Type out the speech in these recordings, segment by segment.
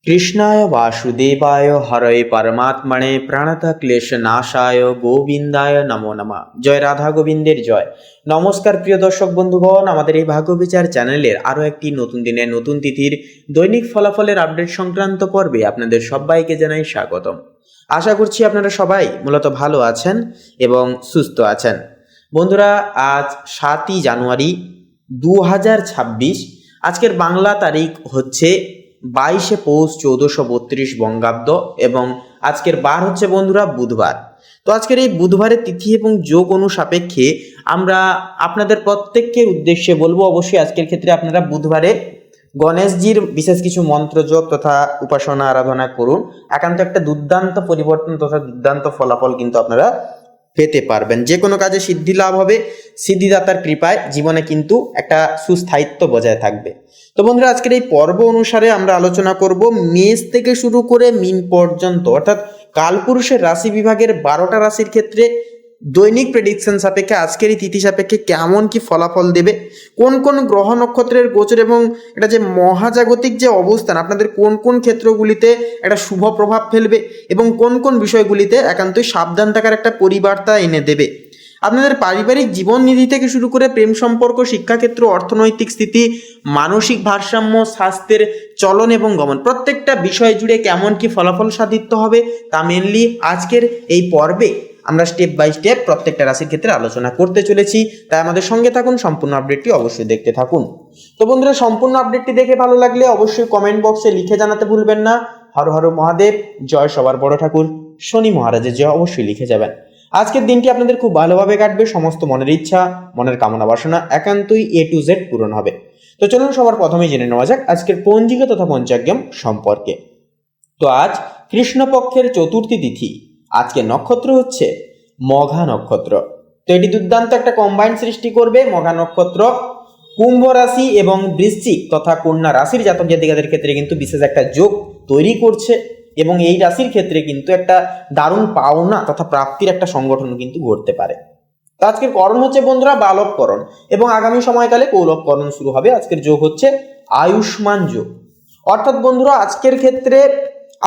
কৃষ্ণায় বাসুদেবায় হরয়ে পরমাত্মনে প্রণত ক্লেশনাশায় গোবিন্দায় নমো নমঃ। জয় রাধা গোবিন্দের জয়। নমস্কার প্রিয় দর্শক বন্ধুগণ, আমাদের এই ভাগ্য বিচার চ্যানেলের আরও একটি নতুন দিনের নতুন তিথির দৈনিক ফলাফলের আপডেট সংক্রান্ত পর্বে আপনাদের সবাইকে জানাই স্বাগতম। আশা করছি আপনারা সবাই মূলত ভালো আছেন এবং সুস্থ আছেন। বন্ধুরা, আজ 7ই জানুয়ারি 2026। আজকের বাংলা তারিখ হচ্ছে 22শে পৌষ 1432 বঙ্গাব্দ এবং আজকের বার হচ্ছে বন্ধুরা বুধবার। তো আজকের এই বুধবারের তিথি এবং যোগ অনুসাপেক্ষে আমরা আপনাদের প্রত্যেকের উদ্দেশ্যে বলবো, অবশ্যই আজকের ক্ষেত্রে আপনারা বুধবারে গণেশজির বিশেষ কিছু মন্ত্রযোগ তথা উপাসনা আরাধনা করুন। একান্ত একটা দুর্দান্ত পরিবর্তন তথা দুর্দান্ত ফলাফল কিন্তু আপনারা পেতে পারবেন। যে কোনো কাজে সিদ্ধি লাভ হবে, সিদ্ধিদাতার কৃপায় জীবনে কিন্তু একটা সুস্থায়িত্ব বজায় থাকবে। তো বন্ধুরা, আজকের এই পর্ব অনুসারে আমরা আলোচনা করব মেষ থেকে শুরু করে মিন পর্যন্ত, অর্থাৎ কালপুরুষের রাশি বিভাগের 12টা রাশির ক্ষেত্রে দৈনিক প্রেডিকশন সাপেক্ষে আজকের এই তিথি সাপেক্ষে কেমন কি ফলাফল দেবে, কোন কোন গ্রহ নক্ষত্রের গোচর এবং এটা যে মহাজাগতিক যে অবস্থান আপনাদের কোন কোন ক্ষেত্রগুলিতে একটা শুভ প্রভাব ফেলবে এবং কোন কোন বিষয়গুলিতে একান্তই সাবধান থাকার একটা পরিবার্তা এনে দেবে। আপনাদের পারিবারিক জীবননিধি থেকে শুরু করে প্রেম সম্পর্ক, শিক্ষাক্ষেত্র, অর্থনৈতিক স্থিতি, মানসিক ভারসাম্য, স্বাস্থ্যের চলন এবং গমন, প্রত্যেকটা বিষয় জুড়ে কেমন কি ফলাফল সাধিত হবে তা মেনলি আজকের এই পর্বে আমরা স্টেপ বাই স্টেপ প্রত্যেকটা রাশির ক্ষেত্রে আলোচনা করতে চলেছি। তাই আমাদের সঙ্গে থাকুন, সম্পূর্ণ আপডেটটি অবশ্যই দেখতে থাকুন। তো বন্ধুরা, সম্পূর্ণ আপডেটটি দেখে ভালো লাগলে অবশ্যই কমেন্ট বক্সে লিখে জানাতে ভুলবেন না। হর হর মহাদেব, জয় সবার বড় ঠাকুর শনি মহারাজের জয় অবশ্যই লিখে যাবেন। আজকের দিনটি আপনাদের খুব ভালোভাবে কাটবে, সমস্ত মনের ইচ্ছা মনের কামনা বাসনা একান্তই A to Z পূরণ হবে। তো চলুন সবার প্রথমেই জেনে নেওয়া যাক আজকের পঞ্জিকা তথা পঞ্চাগ্রাম সম্পর্কে। তো আজ কৃষ্ণপক্ষের চতুর্থী তিথি, আজকে নক্ষত্র হচ্ছে মঘা নক্ষত্র। তো এটি দুর্দান্ত একটা কম্বাইন সৃষ্টি করবে। মঘা নক্ষত্র কুম্ভ রাশি এবং বৃশ্চিক তথা কন্যা রাশির জাতক জাতিকাদের ক্ষেত্রে কিন্তু বিশেষ একটা যোগ তৈরি করছে এবং এই রাশির ক্ষেত্রে কিন্তু একটা দারুণ পাওনা তথা প্রাপ্তির একটা সংগঠন কিন্তু ঘটতে পারে। তো আজকের করণ হচ্ছে বন্ধুরা বালবকরণ এবং আগামী সময়কালে কৌলবকরণ শুরু হবে। আজকের যোগ হচ্ছে আয়ুষ্মান যোগ, অর্থাৎ বন্ধুরা আজকের ক্ষেত্রে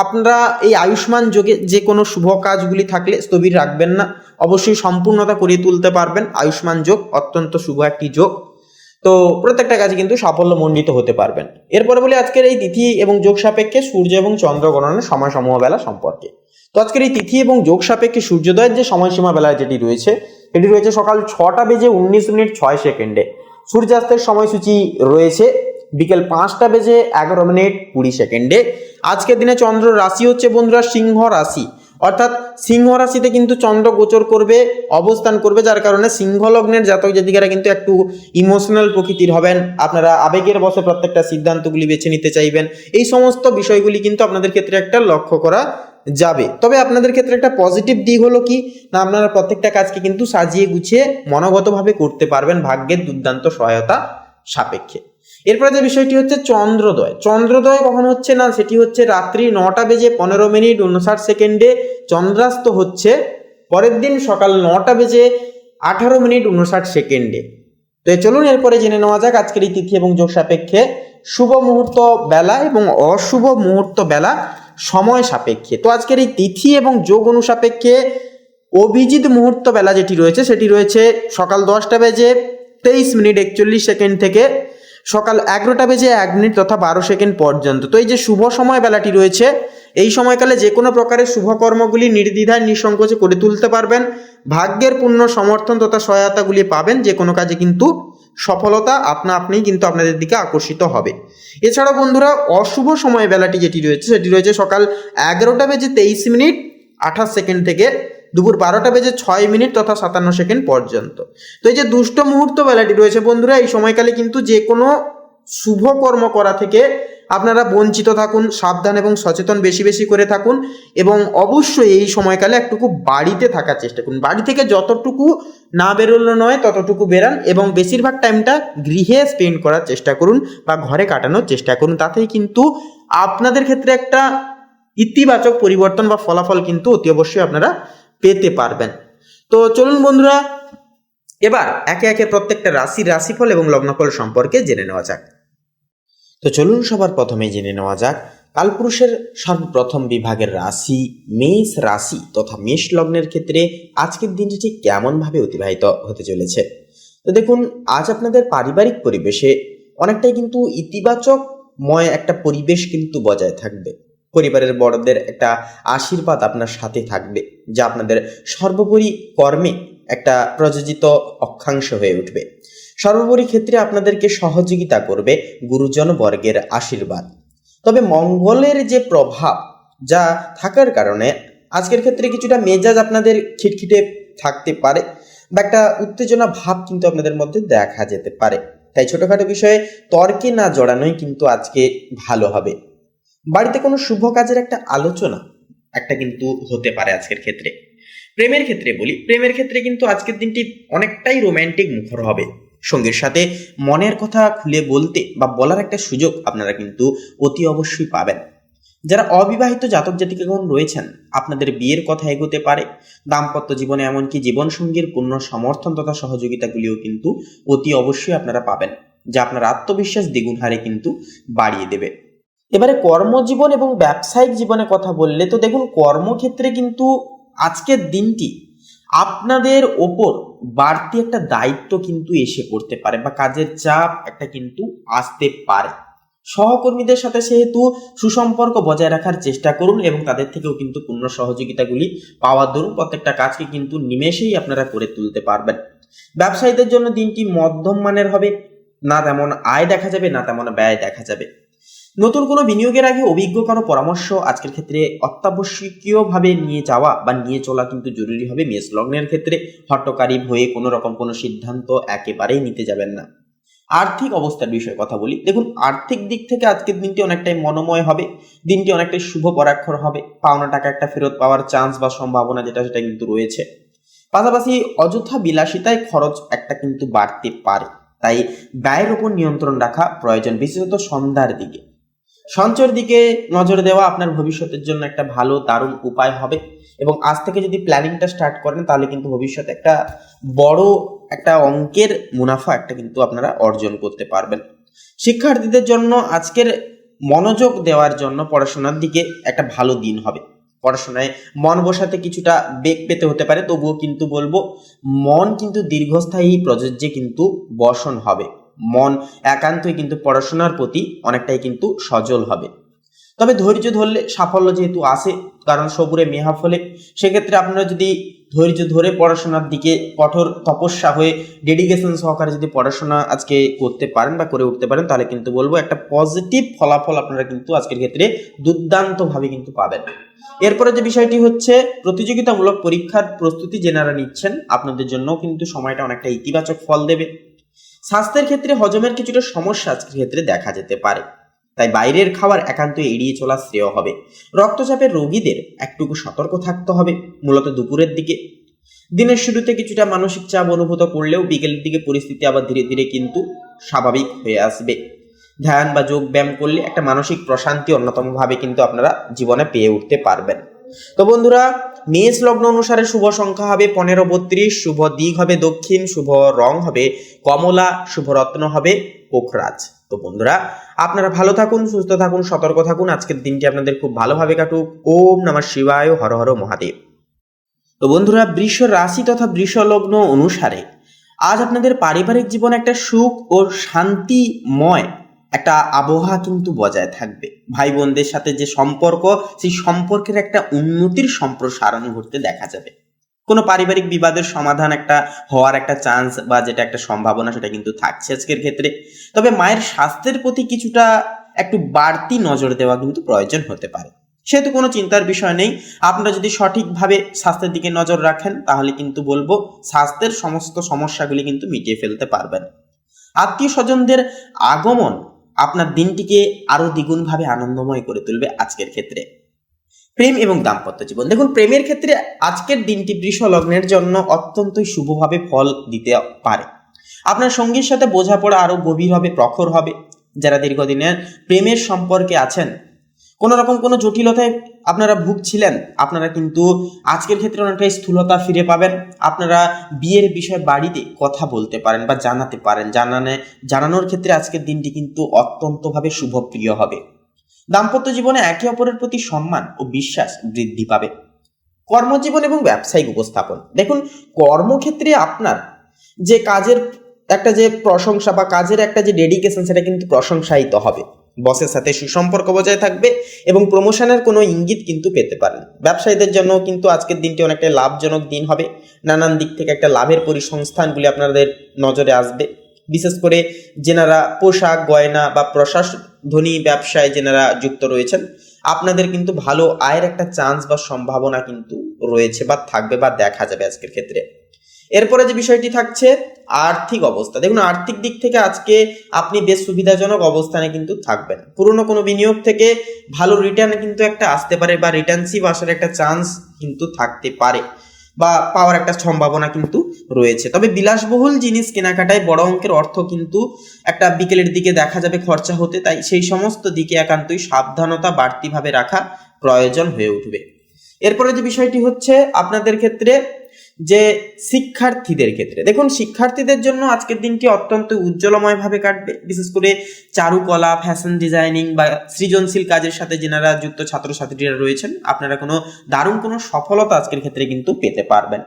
আপনারা এই আয়ুষ্মান যোগে যে কোনো শুভ কাজগুলি থাকলে স্থবির রাখবেন না, অবশ্যই সম্পূর্ণতা করিয়ে তুলতে পারবেন। আয়ুষ্মান যোগ অত্যন্ত শুভ একটি যোগ, তো প্রত্যেকটা কাজে কিন্তু সাফল্যমণ্ডিত হতে পারবেন। এরপরে বলি আজকের এই তিথি এবং যোগ সাপেক্ষে সূর্য এবং চন্দ্র গণনের সময় সমূহ বেলা সম্পর্কে। তো আজকের এই তিথি এবং যোগ সাপেক্ষে সূর্যোদয়ের যে সময়সীমা বেলা যেটি রয়েছে এটি রয়েছে সকাল 6:19 সূর্যাস্তের সময়সূচি রয়েছে বিকেল 5:11 আজকের দিনে চন্দ্র রাশি হচ্ছে বন্ধুরা সিংহ রাশি, অর্থাৎ সিংহ রাশিতে কিন্তু চন্দ্র গোচর করবে, অবস্থান করবে, যার কারণে সিংহ লগ্নের জাতক জাতিকারা কিন্তু একটু ইমোশনাল প্রকৃতির হবেন। আপনারা আবেগের বশে প্রত্যেকটা সিদ্ধান্তগুলি বেছে নিতে চাইবেন। এই সমস্ত বিষয়গুলি কিন্তু আপনাদের ক্ষেত্রে একটা লক্ষ্য করা যাবে। তবে আপনাদের ক্ষেত্রে একটা পজিটিভ দিক হলো কি না, আপনারা প্রত্যেকটা কাজকে কিন্তু সাজিয়ে গুছিয়ে মনোগতভাবে করতে পারবেন ভাগ্যের দুর্দান্ত সহায়তা সাপেক্ষে। এরপরে যে বিষয়টি হচ্ছে চন্দ্রোদয়। চন্দ্রোদয় কখন হচ্ছে না, সেটি হচ্ছে রাত্রি 9:15 চন্দ্রাস্ত হচ্ছে পরের দিন সকাল 9:18 তো চলুন এরপরে জেনে নেওয়া যাক আজকের এই তিথি এবং যোগ সাপেক্ষে শুভ মুহূর্ত বেলা এবং অশুভ মুহূর্ত বেলা সময় সাপেক্ষে। তো আজকের এই তিথি এবং যোগ অনুসাপেক্ষে অভিজিৎ মুহূর্ত বেলা যেটি রয়েছে সেটি রয়েছে সকাল 10:23 থেকে সকাল 11:01 তথা 12 পর্যন্ত। তো এই যে শুভ সময় বেলাটি রয়েছে এই সময়কালে যে কোনো প্রকারের শুভকর্মগুলি নির্দ্বিধায় নিঃসংকোচে করে তুলতে পারবেন। ভাগ্যের পূর্ণ সমর্থন তথা সহায়তাগুলি পাবেন। যে কোনো কাজে কিন্তু সফলতা আপনা আপনি কিন্তু আপনাদের দিকে আকর্ষিত হবে। এছাড়াও বন্ধুরা অশুভ সময় বেলাটি যেটি রয়েছে সেটি রয়েছে সকাল 11:23 থেকে দুপুর 12:06 তথা 57 পর্যন্ত। তো এই যে দুষ্ট মুহূর্ত বেলাটি রয়েছে বন্ধুরা, এই সময়কালে কিন্তু যে কোনো শুভ কর্ম করা থেকে আপনারা বঞ্চিত থাকুন, সাবধান এবং সচেতন বেশি বেশি করে থাকুন এবং অবশ্যই এই সময়কালে একটুকু বাড়িতে থাকার চেষ্টা করুন। বাড়ি থেকে যতটুকু না বেরোলো নয় ততটুকু বেরান এবং বেশিরভাগ টাইমটা গৃহে স্পেন্ড করার চেষ্টা করুন বা ঘরে কাটানোর চেষ্টা করুন। তাতেই কিন্তু আপনাদের ক্ষেত্রে একটা ইতিবাচক পরিবর্তন বা ফলাফল কিন্তু অতি অবশ্যই আপনারা পেতে পারবেন। তো চলুন বন্ধুরা এবার একে একে প্রত্যেকটা রাশির রাশিফল এবং লগ্নফল সম্পর্কে জেনে নেওয়া যাক। তো চলুন সবার প্রথমেই জেনে নেওয়া যাক কালপুরুষের সর্বপ্রথম বিভাগের রাশি মেষ রাশি তথা মেষ লগ্নের ক্ষেত্রে আজকের দিনটি ঠিক কেমনভাবে অতিবাহিত হতে চলেছে। তো দেখুন, আজ আপনাদের পারিবারিক পরিবেশে অনেকটাই কিন্তু ইতিবাচকময় একটা পরিবেশ কিন্তু বজায় থাকবে। পরিবারের বড়দের একটা আশীর্বাদ আপনার সাথে থাকবে, যা আপনাদের সর্বোপরি কর্মে একটা প্রযোজিত অক্ষাংশ হয়ে উঠবে। সর্বোপরি ক্ষেত্রে আপনাদেরকে সহযোগিতা করবে গুরুজন বর্গের আশীর্বাদ। তবে মঙ্গলের যে প্রভাব যা থাকার কারণে আজকের ক্ষেত্রে কিছুটা মেজাজ আপনাদের খিটখিটে থাকতে পারে বা একটা উত্তেজনা ভাব কিন্তু আপনাদের মধ্যে দেখা যেতে পারে। তাই ছোটখাটো বিষয়ে তর্কে না জড়ানোই কিন্তু আজকে ভালো হবে। বাড়িতে কোনো শুভ কাজের একটা আলোচনা কিন্তু হতে পারে আজকের ক্ষেত্রে। প্রেমের ক্ষেত্রে বলি, প্রেমের ক্ষেত্রে কিন্তু আজকের দিনটি অনেকটাই রোম্যান্টিক মুখর হবে। সঙ্গীর সাথে মনের কথা খুলে বলতে বা বলার একটা সুযোগ আপনারা কিন্তু অতি অবশ্যই পাবেন। যারা অবিবাহিত জাতক জাতিকাগণ রয়েছেন, আপনাদের বিয়ের কথা এগোতে পারে। দাম্পত্য জীবনে এমনকি জীবনসঙ্গীর পূর্ণ সমর্থন তথা সহযোগিতাগুলিও কিন্তু অতি অবশ্যই আপনারা পাবেন, যা আপনার আত্মবিশ্বাস দ্বিগুণ হারে কিন্তু বাড়িয়ে দেবে। এবারে কর্মজীবন এবং ব্যবসায়িক জীবনে কথা বললে তো দেখুন, কর্মক্ষেত্রে কিন্তু আজকের দিনটি আপনাদের ওপর বাড়তি একটা দায়িত্ব কিন্তু এসে পড়তে পারে বা কাজের চাপ একটা কিন্তু আসতে পারে। সহকর্মীদের সাথে সেহেতু সুসম্পর্ক বজায় রাখার চেষ্টা করুন এবং তাদের থেকেও কিন্তু পূর্ণ সহযোগিতাগুলি পাওয়ার দরুন প্রত্যেকটা কাজকে কিন্তু নিমেষেই আপনারা করে তুলতে পারবেন। ব্যবসায়ীদের জন্য দিনটি মধ্যম মানের হবে, না তেমন আয় দেখা যাবে না তেমন ব্যয় দেখা যাবে। নতুন কোনো বিনিয়োগের আগে অভিজ্ঞ কারো পরামর্শ আজকের ক্ষেত্রে অত্যাবশ্যকীয়ভাবে নিয়ে যাওয়া বা নিয়ে চলা কিন্তু জরুরি হবে। মেষ লগ্নের ক্ষেত্রে হট্টকারী হয়ে কোনো রকম কোনো সিদ্ধান্ত একেবারেই নিতে যাবেন না। আর্থিক অবস্থার বিষয়ে কথা বলি, দেখুন আর্থিক দিক থেকে আজকের দিনটি অনেকটাই মনোময় হবে। দিনটি অনেকটাই শুভ পরাক্ষর হবে। পাওনা টাকা একটা ফেরত পাওয়ার চান্স বা সম্ভাবনা সেটা কিন্তু রয়েছে। পাশাপাশি অযথা বিলাসিতায় খরচ একটা কিন্তু বাড়তে পারে, তাই ব্যয়ের উপর নিয়ন্ত্রণ রাখা প্রয়োজন, বিশেষত সন্ধ্যার দিকে। সঞ্চয়ের দিকে নজর দেওয়া আপনার ভবিষ্যতের জন্য একটা ভালো দারুণ উপায় হবে এবং আজ থেকে যদি প্ল্যানিংটা স্টার্ট করেন তাহলে কিন্তু ভবিষ্যতে একটা বড় একটা অঙ্কের মুনাফা একটা কিন্তু আপনারা অর্জন করতে পারবেন। শিক্ষার্থীদের জন্য আজকের মনোযোগ দেওয়ার জন্য পড়াশোনার দিকে একটা ভালো দিন হবে। পড়াশোনায় মন বসাতে কিছুটা বেগ পেতে হতে পারে, তবুও কিন্তু বলবো মন কিন্তু দীর্ঘস্থায়ী প্রযোজ্যে কিন্তু বসন হবে। মন একান্তই কিন্তু পড়াশোনার প্রতি অনেকটাই কিন্তু সজল হবে। তবে ধৈর্য ধরলে সাফল্য যেহেতু আসে, কারণ সবুরে মেহা ফলে, সেক্ষেত্রে আপনারা যদি ধৈর্য ধরে পড়াশোনার দিকে কঠোর তপস্যা হয়ে ডেডিকেশন সহকারে যদি পড়াশোনা আজকে করতে পারেন বা করে উঠতে পারেন, তাহলে কিন্তু বলবো একটা পজিটিভ ফলাফল আপনারা কিন্তু আজকের ক্ষেত্রে দুর্দান্তভাবে কিন্তু পাবেন। এরপরে যে বিষয়টি হচ্ছে প্রতিযোগিতামূলক পরীক্ষার প্রস্তুতি যেনারা নিচ্ছেন, আপনাদের জন্য কিন্তু সময়টা অনেকটা ইতিবাচক ফল দেবে। স্বাস্থ্যের ক্ষেত্রে হজমের কিছুটা সমস্যা আজকের ক্ষেত্রে দেখা যেতে পারে, তাই বাইরের খাবার একান্ত এড়িয়ে চলা শ্রেয় হবে। রক্তচাপের রোগীদের একটুকু সতর্ক থাকতে হবে, মূলত দুপুরের দিকে। দিনের শুরুতে কিছুটা মানসিক চাপ অনুভূত করলেও বিকেলের দিকে পরিস্থিতি আবার ধীরে ধীরে কিন্তু স্বাভাবিক হয়ে আসবে। ধ্যান বা যোগ ব্যায়াম করলে একটা মানসিক প্রশান্তি অন্যতমভাবে কিন্তু আপনারা জীবনে পেয়ে উঠতে পারবেন। তো বন্ধুরা, মেষ লগ্ন অনুসারে শুভ সংখ্যা হবে 15-32, শুভ দিক হবে দক্ষিণ, শুভ রং হবে কমলা, শুভ রত্ন হবে পোখরাজ। তো বন্ধুরা, আপনারা ভালো থাকুন, সুস্থ থাকুন, সতর্ক থাকুন। আজকের দিনটি আপনাদের খুব ভালোভাবে কাটুক। ওম নমঃ শিবায়, হর হর মহাদেব। তো বন্ধুরা, বৃষ রাশি তথা বৃষ লগ্ন অনুসারে আজ আপনাদের পারিবারিক জীবন একটা সুখ ও শান্তিময় একটা আবহাওয়া কিন্তু বজায় থাকবে। ভাই বোনদের সাথে যে সম্পর্ক, সেই সম্পর্কের একটা উন্নতির সম্প্রসারণ ঘটতে দেখা যাবে। কোনো পারিবারিক বিবাদের সমাধান একটা হওয়ার একটা চান্স বা যেটা একটা সম্ভাবনা সেটা কিন্তু থাকছে আজকের ক্ষেত্রে। তবে মায়ের স্বাস্থ্যের প্রতি কিছুটা একটু বাড়তি নজর দেওয়া কিন্তু প্রয়োজন হতে পারে। সেহেতু কোনো চিন্তার বিষয় নেই। আপনারা যদি সঠিকভাবে স্বাস্থ্যের দিকে নজর রাখেন তাহলে কিন্তু বলবো স্বাস্থ্যের সমস্ত সমস্যাগুলি কিন্তু মিটিয়ে ফেলতে পারবেন। আত্মীয় স্বজনদের আগমন আপনার দিনটিকে আরো দ্বিগুণভাবে আনন্দময় করে তুলবে আজকের ক্ষেত্রে। প্রেম এবং দাম্পত্য জীবন, দেখুন প্রেমের ক্ষেত্রে আজকের দিনটি বৃষ লগ্নের জন্য অত্যন্তই শুভভাবে ফল দিতে পারে। আপনার সঙ্গীর সাথে বোঝাপড়া আরো গভীর হবে, প্রখর হবে। যারা দীর্ঘদিনের প্রেমের সম্পর্কে আছেন, কোনো রকম কোনো জটিলতায় আপনারা ভুগছিলেন, আপনারা কিন্তু আজকের ক্ষেত্রে অনেকটা স্থূলতা ফিরে পাবেন। আপনারা বিয়ের বিষয়ে বাড়িতে কথা বলতে পারেন বা জানাতে পারেন। জানানোর ক্ষেত্রে আজকের দিনটি কিন্তু অত্যন্তভাবে শুভপ্রিয় হবে। দাম্পত্য জীবনে একে অপরের প্রতি সম্মান ও বিশ্বাস বৃদ্ধি পাবে। কর্মজীবন এবং ব্যবসায়িক উপস্থাপন, দেখুন কর্মক্ষেত্রে আপনার যে কাজের একটা যে প্রশংসা বা কাজের একটা যে ডেডিকেশন, সেটা কিন্তু প্রশংসায়িত হবে। বসের সাথে সুসম্পর্ক বজায় থাকবে এবং প্রমোশনের কোনো ইঙ্গিত কিন্তু পেতে পারেন। ব্যবসায়ীদের জন্য কিন্তু আজকের দিনটি অনেকটা লাভজনক দিন হবে। নানান দিক থেকে একটা লাভের পরিসংস্থানগুলি আপনাদের নজরে আসবে। বিশেষ করে যেনারা পোশাক, গয়না বা প্রশাসনী ব্যবসায় যেনারা যুক্ত রয়েছেন, আপনাদের কিন্তু ভালো আয়ের একটা চান্স বা সম্ভাবনা কিন্তু রয়েছে বা থাকবে বা দেখা যাবে আজকের ক্ষেত্রে। এরপরে যে বিষয়টি থাকছে আর্থিক অবস্থা, দেখুন আর্থিক দিক থেকে আজকে আপনি বেশ সুবিধাজনক অবস্থানে কিন্তু থাকবেন। পুরনো কোনো বিনিয়োগ থেকে ভালো রিটার্ন কিন্তু একটা আসতে পারে বা রিটার্নশিপ আসার একটা চান্স কিন্তু থাকতে পারে বা পাওয়ার একটা সম্ভাবনা কিন্তু রয়েছে। তবে বিলাসবহুল জিনিস কেনাকাটায় বড় অঙ্কের অর্থ কিন্তু একটা বিকেলের দিকে দেখা যাবে খরচা হতে, তাই সেই সমস্ত দিকে একান্তই সাবধানতা বাড়তিভাবে রাখা প্রয়োজন হয়ে উঠবে। এরপরে যে বিষয়টি হচ্ছে আপনাদের ক্ষেত্রে যে শিক্ষার্থীদের ক্ষেত্রে, দেখুন শিক্ষার্থীদের জন্য আজকের দিনটি অত্যন্ত উজ্জ্বলময়ভাবে কাটবে। বিশেষ করে চারুকলা, ফ্যাশন ডিজাইনিং বা সৃজনশীল কাজের সাথে যেনারা যুক্ত ছাত্রছাত্রীরা রয়েছেন, আপনারা কোনো দারুণ কোনো সফলতা আজকের ক্ষেত্রে কিন্তু পেতে পারবেন।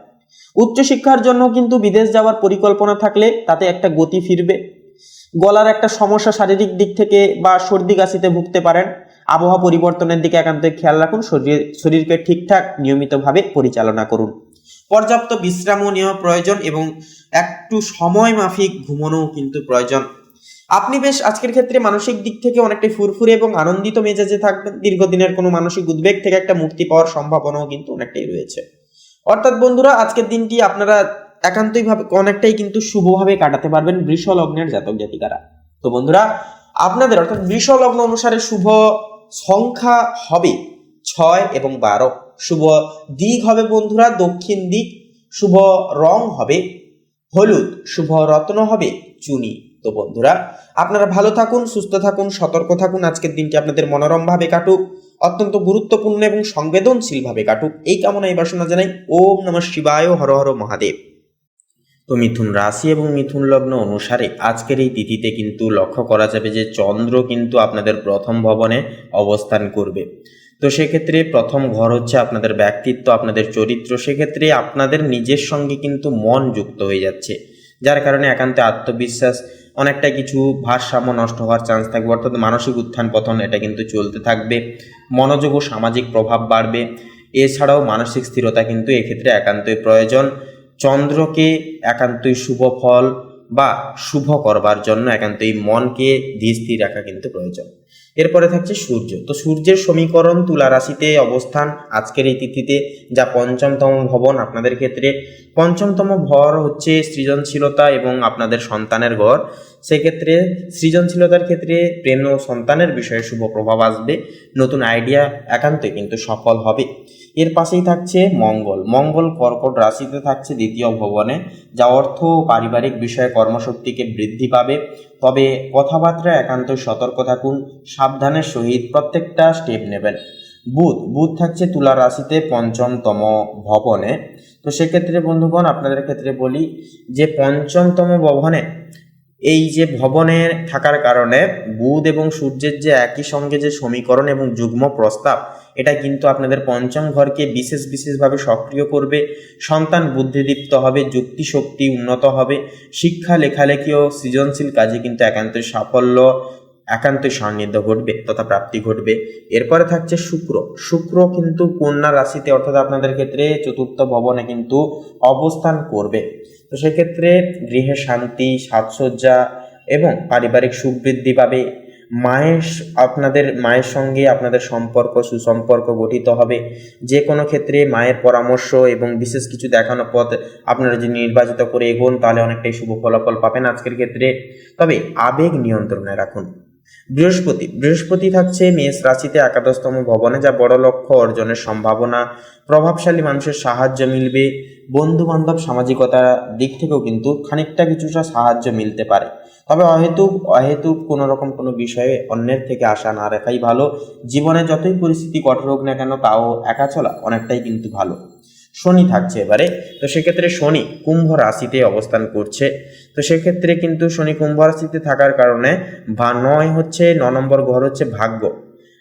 উচ্চশিক্ষার জন্য কিন্তু বিদেশ যাওয়ার পরিকল্পনা থাকলে তাতে একটা গতি ফিরবে। গলার একটা সমস্যা শারীরিক দিক থেকে বা সর্দি কাশিতে ভুগতে পারেন। আবহাওয়া পরিবর্তনের দিকে একান্তই খেয়াল রাখুন। শরীরকে ঠিকঠাক নিয়মিতভাবে পরিচালনা করুন। পর্যাপ্ত বিশ্রামও নেওয়া প্রয়োজন এবং একটু সময় মাফিক ঘুমানোও কিন্তু প্রয়োজন। আপনি বেশ আজকের ক্ষেত্রে মানসিক দিক থেকে অনেকটাই ফুরফুরে এবং আনন্দিত মেজাজে থাকবেন। দীর্ঘদিনের কোনো মানসিক উদ্বেগ থেকে একটা মুক্তি পাওয়ার সম্ভাবনাও কিন্তু অনেকটাই রয়েছে। অর্থাৎ বন্ধুরা, আজকের দিনটি আপনারা একান্তই ভাবে অনেকটাই কিন্তু শুভভাবে কাটাতে পারবেন বৃষ লগ্নের জাতক জাতিকারা। তো বন্ধুরা, আপনাদের অর্থাৎ বৃষ লগ্ন অনুসারে শুভ সংখ্যা হবে 6 এবং 12। শুভ দিক হবে বন্ধুরা দক্ষিণ দিক। শুভ রং হবে হলুদ। শুভ রত্ন হবে চুনি। তো বন্ধুরা, আপনারা ভালো থাকুন, সুস্থ থাকুন, সতর্ক থাকুন। আজকের দিনটি আপনাদের মনোরমভাবে কাটুক, অত্যন্ত গুরুত্বপূর্ণ এবং সংবেদনশীল ভাবে কাটুক, এই কামনা এই বাসনা জানাই। ওম নমঃ শিবায়, হর হর মহাদেব। তো মিথুন রাশি এবং মিথুন লগ্ন অনুসারে আজকের এই তিথিতে কিন্তু লক্ষ্য করা যাবে যে চন্দ্র কিন্তু আপনাদের প্রথম ভবনে অবস্থান করবে। তো সেক্ষেত্রে প্রথম ঘর হচ্ছে আপনাদের ব্যক্তিত্ব, আপনাদের চরিত্র। সেক্ষেত্রে আপনাদের নিজের সঙ্গে কিন্তু মন যুক্ত হয়ে যাচ্ছে, যার কারণে একান্তে আত্মবিশ্বাস অনেকটা কিছু ভারসাম্য নষ্ট হওয়ার চান্স থাকবে। অর্থাৎ মানসিক উত্থান পতন এটা কিন্তু চলতে থাকবে। মনোযোগ ও সামাজিক প্রভাব বাড়বে। এছাড়াও মানসিক স্থিরতা কিন্তু এক্ষেত্রে একান্তই প্রয়োজন। চন্দ্রকে একান্তই শুভ ফল বা শুভ করবার জন্য একান্তই মনকে ধীর রাখা কিন্তু প্রয়োজন। এরপরে থাকছে সূর্য। তো সূর্যের সমীকরণ তুলা রাশিতে অবস্থান আজকের এই তিথিতে, যা পঞ্চমতম ভবন আপনাদের ক্ষেত্রে। পঞ্চমতম ঘর হচ্ছে সৃজনশীলতা এবং আপনাদের সন্তানের ঘর। সেক্ষেত্রে সৃজনশীলতার ক্ষেত্রে প্রেম ও সন্তানের বিষয়ে শুভ প্রভাব আসবে। নতুন আইডিয়া একান্তই কিন্তু সফল হবে। এর পাশেই থাকছে মঙ্গল। মঙ্গল কর্কট রাশিতে থাকছে দ্বিতীয় ভবনে, যা অর্থ ও পারিবারিক বিষয়ে কর্মশক্তিকে বৃদ্ধি পাবে। তবে কথাবার্তা একান্তই সতর্ক থাকুন, সাবধানের সহিত প্রত্যেকটা স্টেপ নেবেন। বুধ থাকছে তুলা রাশিতে পঞ্চমতম ভবনে। তো সেক্ষেত্রে বন্ধুগণ, আপনাদের ক্ষেত্রে বলি যে পঞ্চমতম ভবনে এই যে ভবনে থাকার কারণে বুধ এবং সূর্যের যে একই সঙ্গে যে সমীকরণ এবং যুগ্ম প্রস্তাব, এটা কিন্তু আপনাদের পঞ্চম ঘরকে বিশেষভাবে সক্রিয় করবে। সন্তান বুদ্ধিদীপ্ত হবে, যুক্তি শক্তি উন্নত হবে। শিক্ষা, লেখালেখি ও সৃজনশীল কাজে কিন্তু একান্তই সাফল্য, একান্তই সান্নিধ্য ঘটবে তথা প্রাপ্তি ঘটবে। এরপরে থাকছে শুক্র কিন্তু কন্যা রাশিতে অর্থাৎ আপনাদের ক্ষেত্রে চতুর্থ ভবনে কিন্তু অবস্থান করবে। তো সেক্ষেত্রে গৃহে শান্তি, সাজসজ্জা এবং পারিবারিক সুখ বৃদ্ধি পাবে। আপনাদের মায়ের সঙ্গে আপনাদের সুসম্পর্ক গঠিত হবে। যে কোনো ক্ষেত্রে মায়ের পরামর্শ এবং বিশেষ কিছু দেখানো পথ আপনারা যদি নির্বাচিত করে এগোন, তাহলে অনেকটাই শুভ ফলাফল পাবেন আজকের ক্ষেত্রে। তবে আবেগ নিয়ন্ত্রণে রাখুন। বৃহস্পতি থাকছে মেষ রাশিতে একাদশতম ভবনে, যা বড় লক্ষ্য অর্জনের সম্ভাবনা। প্রভাবশালী মানুষের সাহায্য মিলবে। বন্ধু বান্ধব সামাজিকতা দিক থেকেও কিন্তু খানিকটা কিছুটা সাহায্য মিলতে পারে। তবে অহেতুক কোনো রকম কোনো বিষয়ে অন্যের থেকে আশা না রাখাই ভালো। জীবনে যতই পরিস্থিতি কঠোর হোক না কেন, তাও একা চলা অনেকটাই কিন্তু ভালো। শনি থাকছে এবারে। তো সেক্ষেত্রে শনি কুম্ভ রাশিতে অবস্থান করছে। তো সেক্ষেত্রে কিন্তু শনি কুম্ভ রাশিতে থাকার কারণে 9 নম্বর ঘর হচ্ছে ভাগ্য।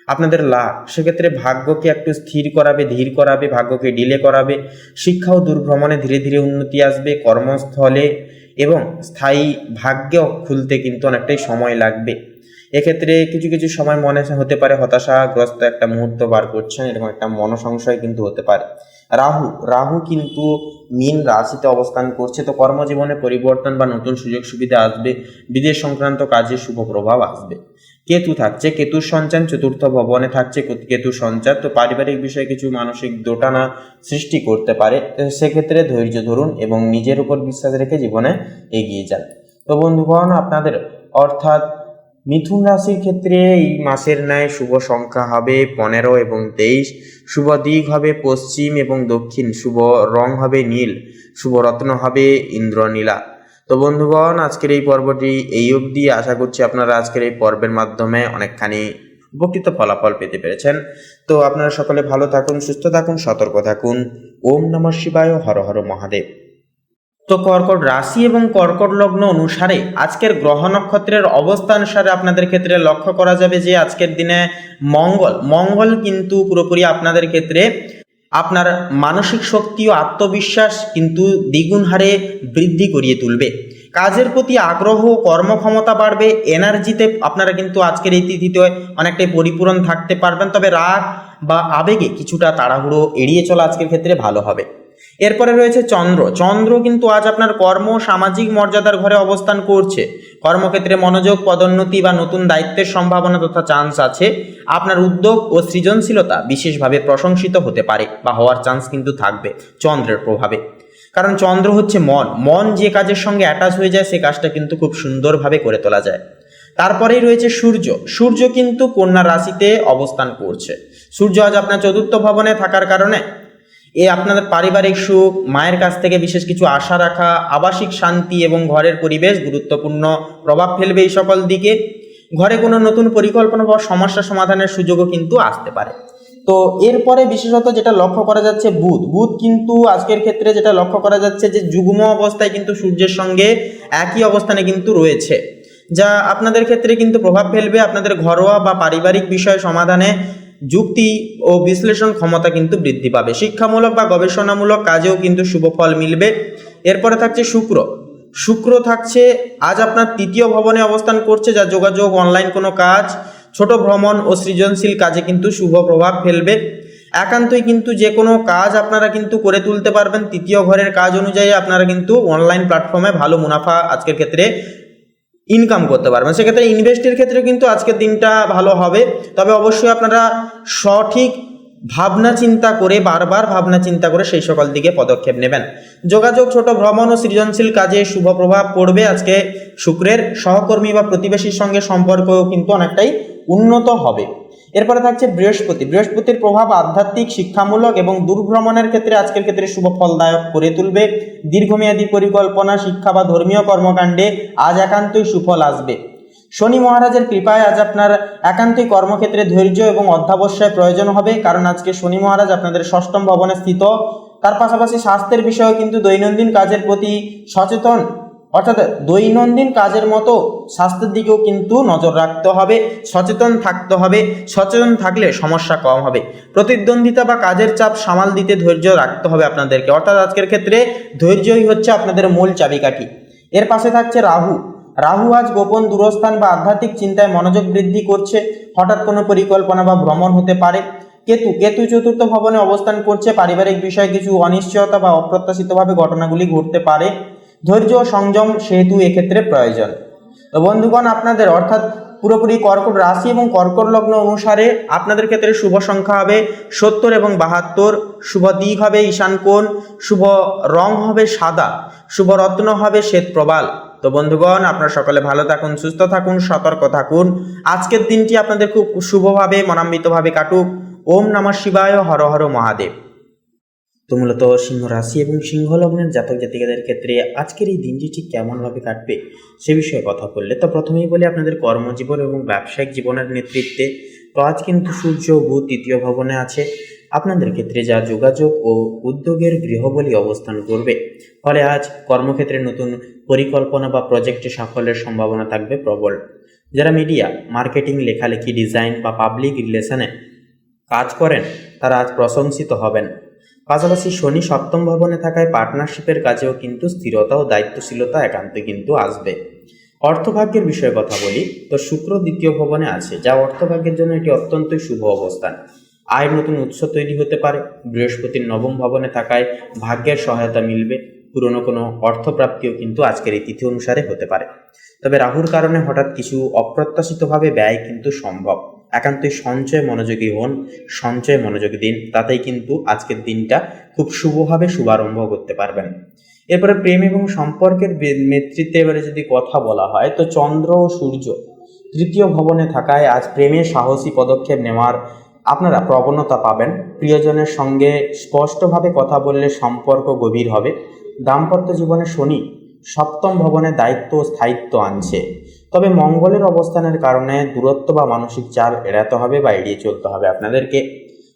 আপনাদের লাভ, সেক্ষেত্রে ভাগ্যকে একটু স্থির করাবে, ধীর করাবে, ভাগ্যকে ডিলে করাবে। শিক্ষা ও দূরভ্রমণে ধীরে ধীরে উন্নতি আসবে। কর্মস্থলে এবং স্থায়ী ভাগ্য খুলতে কিন্তু অনেকটাই সময় লাগবে। এক্ষেত্রে কিছু কিছু সময় মনে হতে পারে হতাশাগ্রস্ত একটা মুহূর্ত বার করছেন, এরকম একটা মনসংশয় কিন্তু হতে পারে। রাহু কিন্তু মীন রাশিতে অবস্থান করছে, তো কর্মজীবনে পরিবর্তন বা নতুন সুযোগ সুবিধা আসবে। বিদেশ সংক্রান্ত কাজে শুভ প্রভাব আসবে। কেতু থাকছে, কেতুর সঞ্চার চতুর্থ ভবনে থাকছে কেতুর সঞ্চার, তো পারিবারিক বিষয়ে কিছু মানসিক দোটানা সৃষ্টি করতে পারে। সেক্ষেত্রে ধৈর্য ধরুন এবং নিজের উপর বিশ্বাস রেখে জীবনে এগিয়ে যান। তো বন্ধুগণ, আপনাদের অর্থাৎ মিথুন রাশির ক্ষেত্রে এই মাসের ন্যায় শুভ সংখ্যা হবে 15 এবং 23। শুভ দিক হবে পশ্চিম এবং দক্ষিণ। শুভ রং হবে নীল। শুভ রত্ন হবে ইন্দ্রনীলা। তো বন্ধুগণ, আজকের এই পর্বটি এই অবধি। আশা করছি আপনারা আজকের এই পর্বের মাধ্যমে অনেকখানি উপকৃত ফলাফল পেতে পেরেছেন। তো আপনারা সকলে ভালো থাকুন, সুস্থ থাকুন, সতর্ক থাকুন। ওম নমঃ শিবায়, হর হর মহাদেব। তো কর্কট রাশি এবং কর্কট লগ্ন অনুসারে আজকের গ্রহ নক্ষত্রের অবস্থানুসারে আপনাদের ক্ষেত্রে লক্ষ্য করা যাবে যে আজকের দিনে মঙ্গল কিন্তু পুরোপুরি আপনাদের ক্ষেত্রে আপনার মানসিক শক্তি ও আত্মবিশ্বাস কিন্তু দ্বিগুণ হারে বৃদ্ধি করিয়ে তুলবে। কাজের প্রতি আগ্রহ, কর্মক্ষমতা বাড়বে, এনার্জিতে আপনারা কিন্তু আজকের এই তিথিতে অনেকটাই পরিপূরণ থাকতে পারবেন। তবে রাগ বা আবেগে কিছুটা তাড়াহুড়ো এড়িয়ে চলা আজকের ক্ষেত্রে ভালো হবে। এরপরে রয়েছে চন্দ্র কিন্তু আজ আপনার কর্ম সামাজিক মর্যাদার ঘরে অবস্থান করছে। কর্মক্ষেত্রে মনোযোগ, পদোন্নতি বা নতুন দায়িত্বের সম্ভাবনা তথা চান্স আছে। আপনার উদ্যোগ ও সৃজনশীলতা বিশেষভাবে প্রশংসিত হতে পারে বা হওয়ার চান্স কিন্তু থাকবে চন্দ্রের প্রভাবে। কারণ চন্দ্র হচ্ছে মন যে কাজের সঙ্গে অ্যাটাচ হয়ে যায় সে কাজটা কিন্তু খুব সুন্দরভাবে করে তোলা যায়। তারপরেই রয়েছে সূর্য কিন্তু কন্যা রাশিতে অবস্থান করছে। সূর্য আজ আপনার চতুর্থ ভবনে থাকার কারণে আপনাদের পারিবারিক সুখ, মায়ের কাছ থেকে বিশেষ কিছু আশা রাখা, আবাসিক শান্তি এবং ঘরের পরিবেশ গুরুত্বপূর্ণ প্রভাব ফেলবে এই সকল দিকে। ঘরে কোনো নতুন পরিকল্পনা বা সমস্যা সমাধানের সুযোগও কিন্তু আসতে পারে। তো এরপরে বিশেষত যেটা লক্ষ্য করা যাচ্ছে বুধ কিন্তু আজকের ক্ষেত্রে যেটা লক্ষ্য করা যাচ্ছে যে যুগ্ম অবস্থায় কিন্তু সূর্যের সঙ্গে একই অবস্থানে কিন্তু রয়েছে, যা আপনাদের ক্ষেত্রে কিন্তু প্রভাব ফেলবে আপনাদের ঘরোয়া বা পারিবারিক বিষয় সমাধানে। যুক্তি ও বিশ্লেষণ ক্ষমতা কিন্তু বৃদ্ধি পাবে। শিক্ষামূলক বা গবেষণামূলক কাজেও কিন্তু শুভ ফল মিলবে। এরপরে থাকছে শুক্র থাকছে আজ আপনার তৃতীয় ভবনে অবস্থান করছে, যা যোগাযোগ, অনলাইন কোনো কাজ, ছোট ভ্রমণ ও সৃজনশীল কাজে কিন্তু শুভ প্রভাব ফেলবে। একান্তই কিন্তু যে কোনো কাজ আপনারা কিন্তু করে তুলতে পারবেন। তৃতীয় ঘরের কাজ অনুযায়ী আপনারা কিন্তু অনলাইন প্ল্যাটফর্মে ভালো মুনাফা আজকের ক্ষেত্রে ইনকাম করতে পারবেন। সেক্ষেত্রে ইনভেস্টের ক্ষেত্রে কিন্তু আজকের দিনটা ভালো হবে। তবে অবশ্যই আপনারা সঠিক বারবার ভাবনা চিন্তা করে সেই সকল দিকে পদক্ষেপ নেবেন। যোগাযোগ, ছোট ভ্রমণ ও সৃজনশীল কাজে শুভ প্রভাব পড়বে। আজকে শুক্রের সহকর্মী বা প্রতিবেশীর সঙ্গে সম্পর্কও কিন্তু অনেকটাই উন্নত হবে। এরপরে থাকছে বৃহস্পতির প্রভাব আধ্যাত্মিক, শিক্ষামূলক এবং দূরভ্রমণের ক্ষেত্রে আজকের ক্ষেত্রে শুভ ফলদায়ক করে তুলবে। দীর্ঘমেয়াদী পরিকল্পনা, শিক্ষা বা ধর্মীয় কর্মকাণ্ডে আজ একান্তই সুফল আসবে। শনি মহারাজের কৃপায় আজ আপনার একান্তই কর্মক্ষেত্রে ধৈর্য এবং অধ্যাবসায় প্রয়োজন হবে, কারণ আজকে শনি মহারাজ আপনাদের ষষ্ঠম ভবনে স্থিত। তার পাশাপাশি স্বাস্থ্যের বিষয়েও কিন্তু দৈনন্দিন কাজের প্রতি সচেতন, অর্থাৎ দৈনন্দিন কাজের মতো স্বাস্থ্যের দিকেও কিন্তু নজর রাখতে হবে, সচেতন থাকতে হবে। সচেতন থাকলে সমস্যা কম হবে। প্রতিদ্বন্দ্বিতা বা কাজের চাপ সামাল দিতে ধৈর্য রাখতে হবে আপনাদেরকে, অর্থাৎ আজকের ক্ষেত্রে ধৈর্যই হচ্ছে আপনাদের মূল চাবিকাঠি। এর পাশে থাকছে রাহু আজ গোপন দূরস্থান বা আধ্যাত্মিক চিন্তায় মনোযোগ বৃদ্ধি করছে। হঠাৎ কোনো পরিকল্পনা বা ভ্রমণ হতে পারে। কেতু চতুর্থ ভবনে অবস্থান করছে। পারিবারিক বিষয়ে কিছু অনিশ্চয়তা বা অপ্রত্যাশিতভাবে ঘটনাগুলি ঘটতে পারে। ধৈর্য ও সংযম সেহেতু এক্ষেত্রে প্রয়োজন। তো বন্ধুগণ, আপনাদের অর্থাৎ পুরোপুরি কর্কট রাশি এবং কর্কট লগ্ন অনুসারে আপনাদের ক্ষেত্রে শুভ সংখ্যা হবে 70 এবং 72। শুভ দিক হবে ঈশান কোণ। শুভ রং হবে সাদা। শুভ রত্ন হবে শ্বেত প্রবাল। তো বন্ধুগণ, আপনারা সকলে ভালো থাকুন, সুস্থ থাকুন, সতর্ক থাকুন। আজকের দিনটি আপনাদের খুব শুভভাবে, মনান্বিতভাবে কাটুক। ওম নমঃ শিবায়, হর হর মহাদেব। তো মূলত সিংহ রাশি এবং সিংহ লগ্নের জাতক জাতিকাদের ক্ষেত্রে আজকের এই দিনটি ঠিক কেমনভাবে কাটবে সে বিষয়ে কথা বললে, তো প্রথমেই বলি আপনাদের কর্মজীবন এবং ব্যবসায়িক জীবনের নেতৃত্বে তো আজ কিন্তু সূর্য বুধ তৃতীয় ভবনে আছে। আপনাদের ক্ষেত্রে যা যোগাযোগ ও উদ্যোগের গৃহবলী অবস্থান করবে, ফলে আজ কর্মক্ষেত্রে নতুন পরিকল্পনা বা প্রজেক্টে সাফল্যের সম্ভাবনা থাকবে প্রবল। যারা মিডিয়া, মার্কেটিং, লেখালেখি, ডিজাইন বা পাবলিক রিলেশনে কাজ করেন তারা আজ প্রশংসিত হবেন। পাশাপাশি শনি সপ্তম ভবনে থাকায় পার্টনারশিপের কাজেও কিন্তু স্থিরতা ও দায়িত্বশীলতা একান্তই কিন্তু আসবে। অর্থভাগ্যের বিষয়ে কথা বলি তো শুক্র দ্বিতীয় ভবনে আছে, যা অর্থভাগ্যের জন্য এটি অত্যন্তই শুভ অবস্থান। আয়ের নতুন উৎস তৈরি হতে পারে। বৃহস্পতির নবম ভবনে থাকায় ভাগ্যের সহায়তা মিলবে। পুরনো কোনো অর্থপ্রাপ্তিও কিন্তু আজকের এই তিথি অনুসারে হতে পারে। তবে রাহুর কারণে হঠাৎ কিছু অপ্রত্যাশিতভাবে ব্যয় কিন্তু সম্ভব। একান্তই সঞ্চয় মনোযোগী হন, সঞ্চয় মনোযোগী দিন, তাতেই কিন্তু আজকের দিনটা খুব শুভভাবে শুভারম্ভ করতে পারবেন। এরপরে প্রেম এবং সম্পর্কের নেতৃত্বে এবারে যদি কথা বলা হয় তো চন্দ্র ও সূর্য তৃতীয় ভবনে থাকায় আজ প্রেমে সাহসী পদক্ষেপ নেওয়ার আপনারা প্রবণতা পাবেন। প্রিয়জনের সঙ্গে স্পষ্টভাবে কথা বললে সম্পর্ক গভীর হবে। দাম্পত্য জীবনে শনি সপ্তম ভবনে দায়িত্ব ও স্থায়িত্ব আনছে। তবে মঙ্গলের অবস্থানের কারণে দূরত্ব বা মানসিক চাপ এড়াতে হবে বা এড়িয়ে চলতে হবে আপনাদেরকে।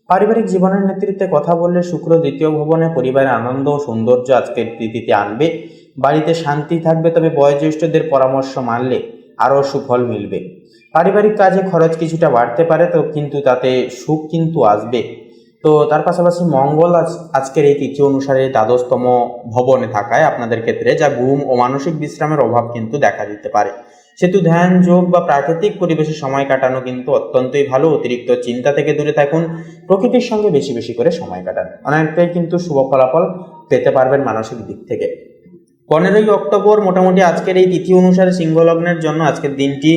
পারিবারিক জীবনের নেতৃত্বে কথা বললে শুক্র দ্বিতীয় ভবনে পরিবারের আনন্দ ও সৌন্দর্য আজকের তিথিতে আনবে। বাড়িতে শান্তি থাকবে, তবে বয়োজ্যেষ্ঠদের পরামর্শ মানলে আরও সুফল মিলবে। পারিবারিক কাজে খরচ কিছুটা বাড়তে পারে, তো কিন্তু তাতে সুখ কিন্তু আসবে। তো তার পাশাপাশি মঙ্গল আজকের এই তিথি অনুসারে দ্বাদশতম ভবনে থাকায় আপনাদের ক্ষেত্রে যা ঘুম ও মানসিক বিশ্রামের অভাব কিন্তু দেখা দিতে পারে। সেহেতু ধ্যান, যোগ বা প্রাকৃতিক পরিবেশে সময় কাটানো কিন্তু অত্যন্তই ভালো। অতিরিক্ত চিন্তা থেকে দূরে থাকুন, প্রকৃতির সঙ্গে বেশি বেশি করে সময় কাটান, অনেকটাই কিন্তু শুভ ফলাফল পেতে পারবেন মানসিক দিক থেকে। 15ই অক্টোবর মোটামুটি আজকের এই তিথি অনুসারে সিংহ লগ্নের জন্য আজকের দিনটি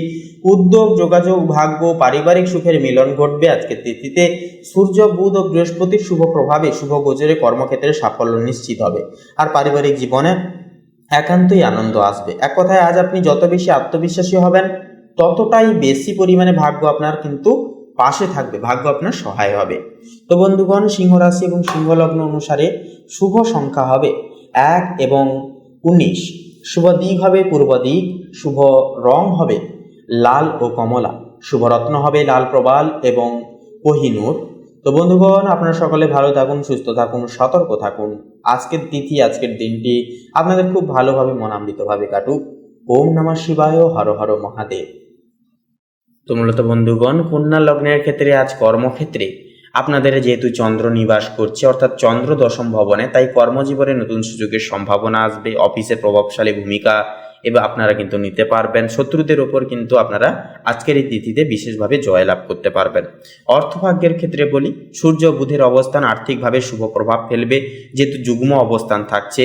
উদ্যোগ, যোগাযোগ, ভাগ্য, পারিবারিক সুখের মিলন ঘটবে। আজকের তিথিতে সূর্য, বুধ ও বৃহস্পতির শুভ প্রভাবে শুভ গোচরে কর্মক্ষেত্রে সাফল্য নিশ্চিত হবে। আর পারিবারিক জীবনে একান্তই আনন্দ আসবে। এক কথায় আজ আপনি যত বেশি আত্মবিশ্বাসী হবেন ততটাই বেশি পরিমাণে ভাগ্য আপনার কিন্তু পাশে থাকবে, ভাগ্য আপনার সহায় হবে। তো বন্ধুগণ, সিংহ রাশি এবং সিংহ লগ্ন অনুসারে শুভ সংখ্যা হবে 1 এবং 19। শুভ দিক হবে পূর্ব দিক। শুভ রং হবে লাল ও কমলা। শুভ রত্ন হবে লাল প্রবাল এবং কোহিনূর। তো বন্ধুগণ, আপনারা সকলে ভালো থাকুন, সুস্থ থাকুন, সতর্ক থাকুন। আজকের তিথি, আজকের দিনটি আপনাদের খুব ভালোভাবে মনামৃতভাবে কাটুক। ওম নমঃ শিবায়, হর হর মহাদেব। তো মূলত বন্ধুগণ, কন্যা লগ্নের ক্ষেত্রে আজ কর্মক্ষেত্রে আপনাদের যেহেতু চন্দ্র নিবাস করছে, অর্থাৎ চন্দ্র দশম ভবনে, তাই কর্মজীবনে নতুন সুযোগের সম্ভাবনা আসবে। অফিসে প্রভাবশালী ভূমিকা এবার আপনারা কিন্তু নিতে পারবেন। শত্রুদের ওপর কিন্তু আপনারা আজকের এই তিথিতে বিশেষভাবে জয়লাভ করতে পারবেন। অর্থভাগ্যের ক্ষেত্রে বলি, সূর্য বুধের অবস্থান আর্থিকভাবে শুভ প্রভাব ফেলবে, যেহেতু যুগ্ম অবস্থান থাকছে।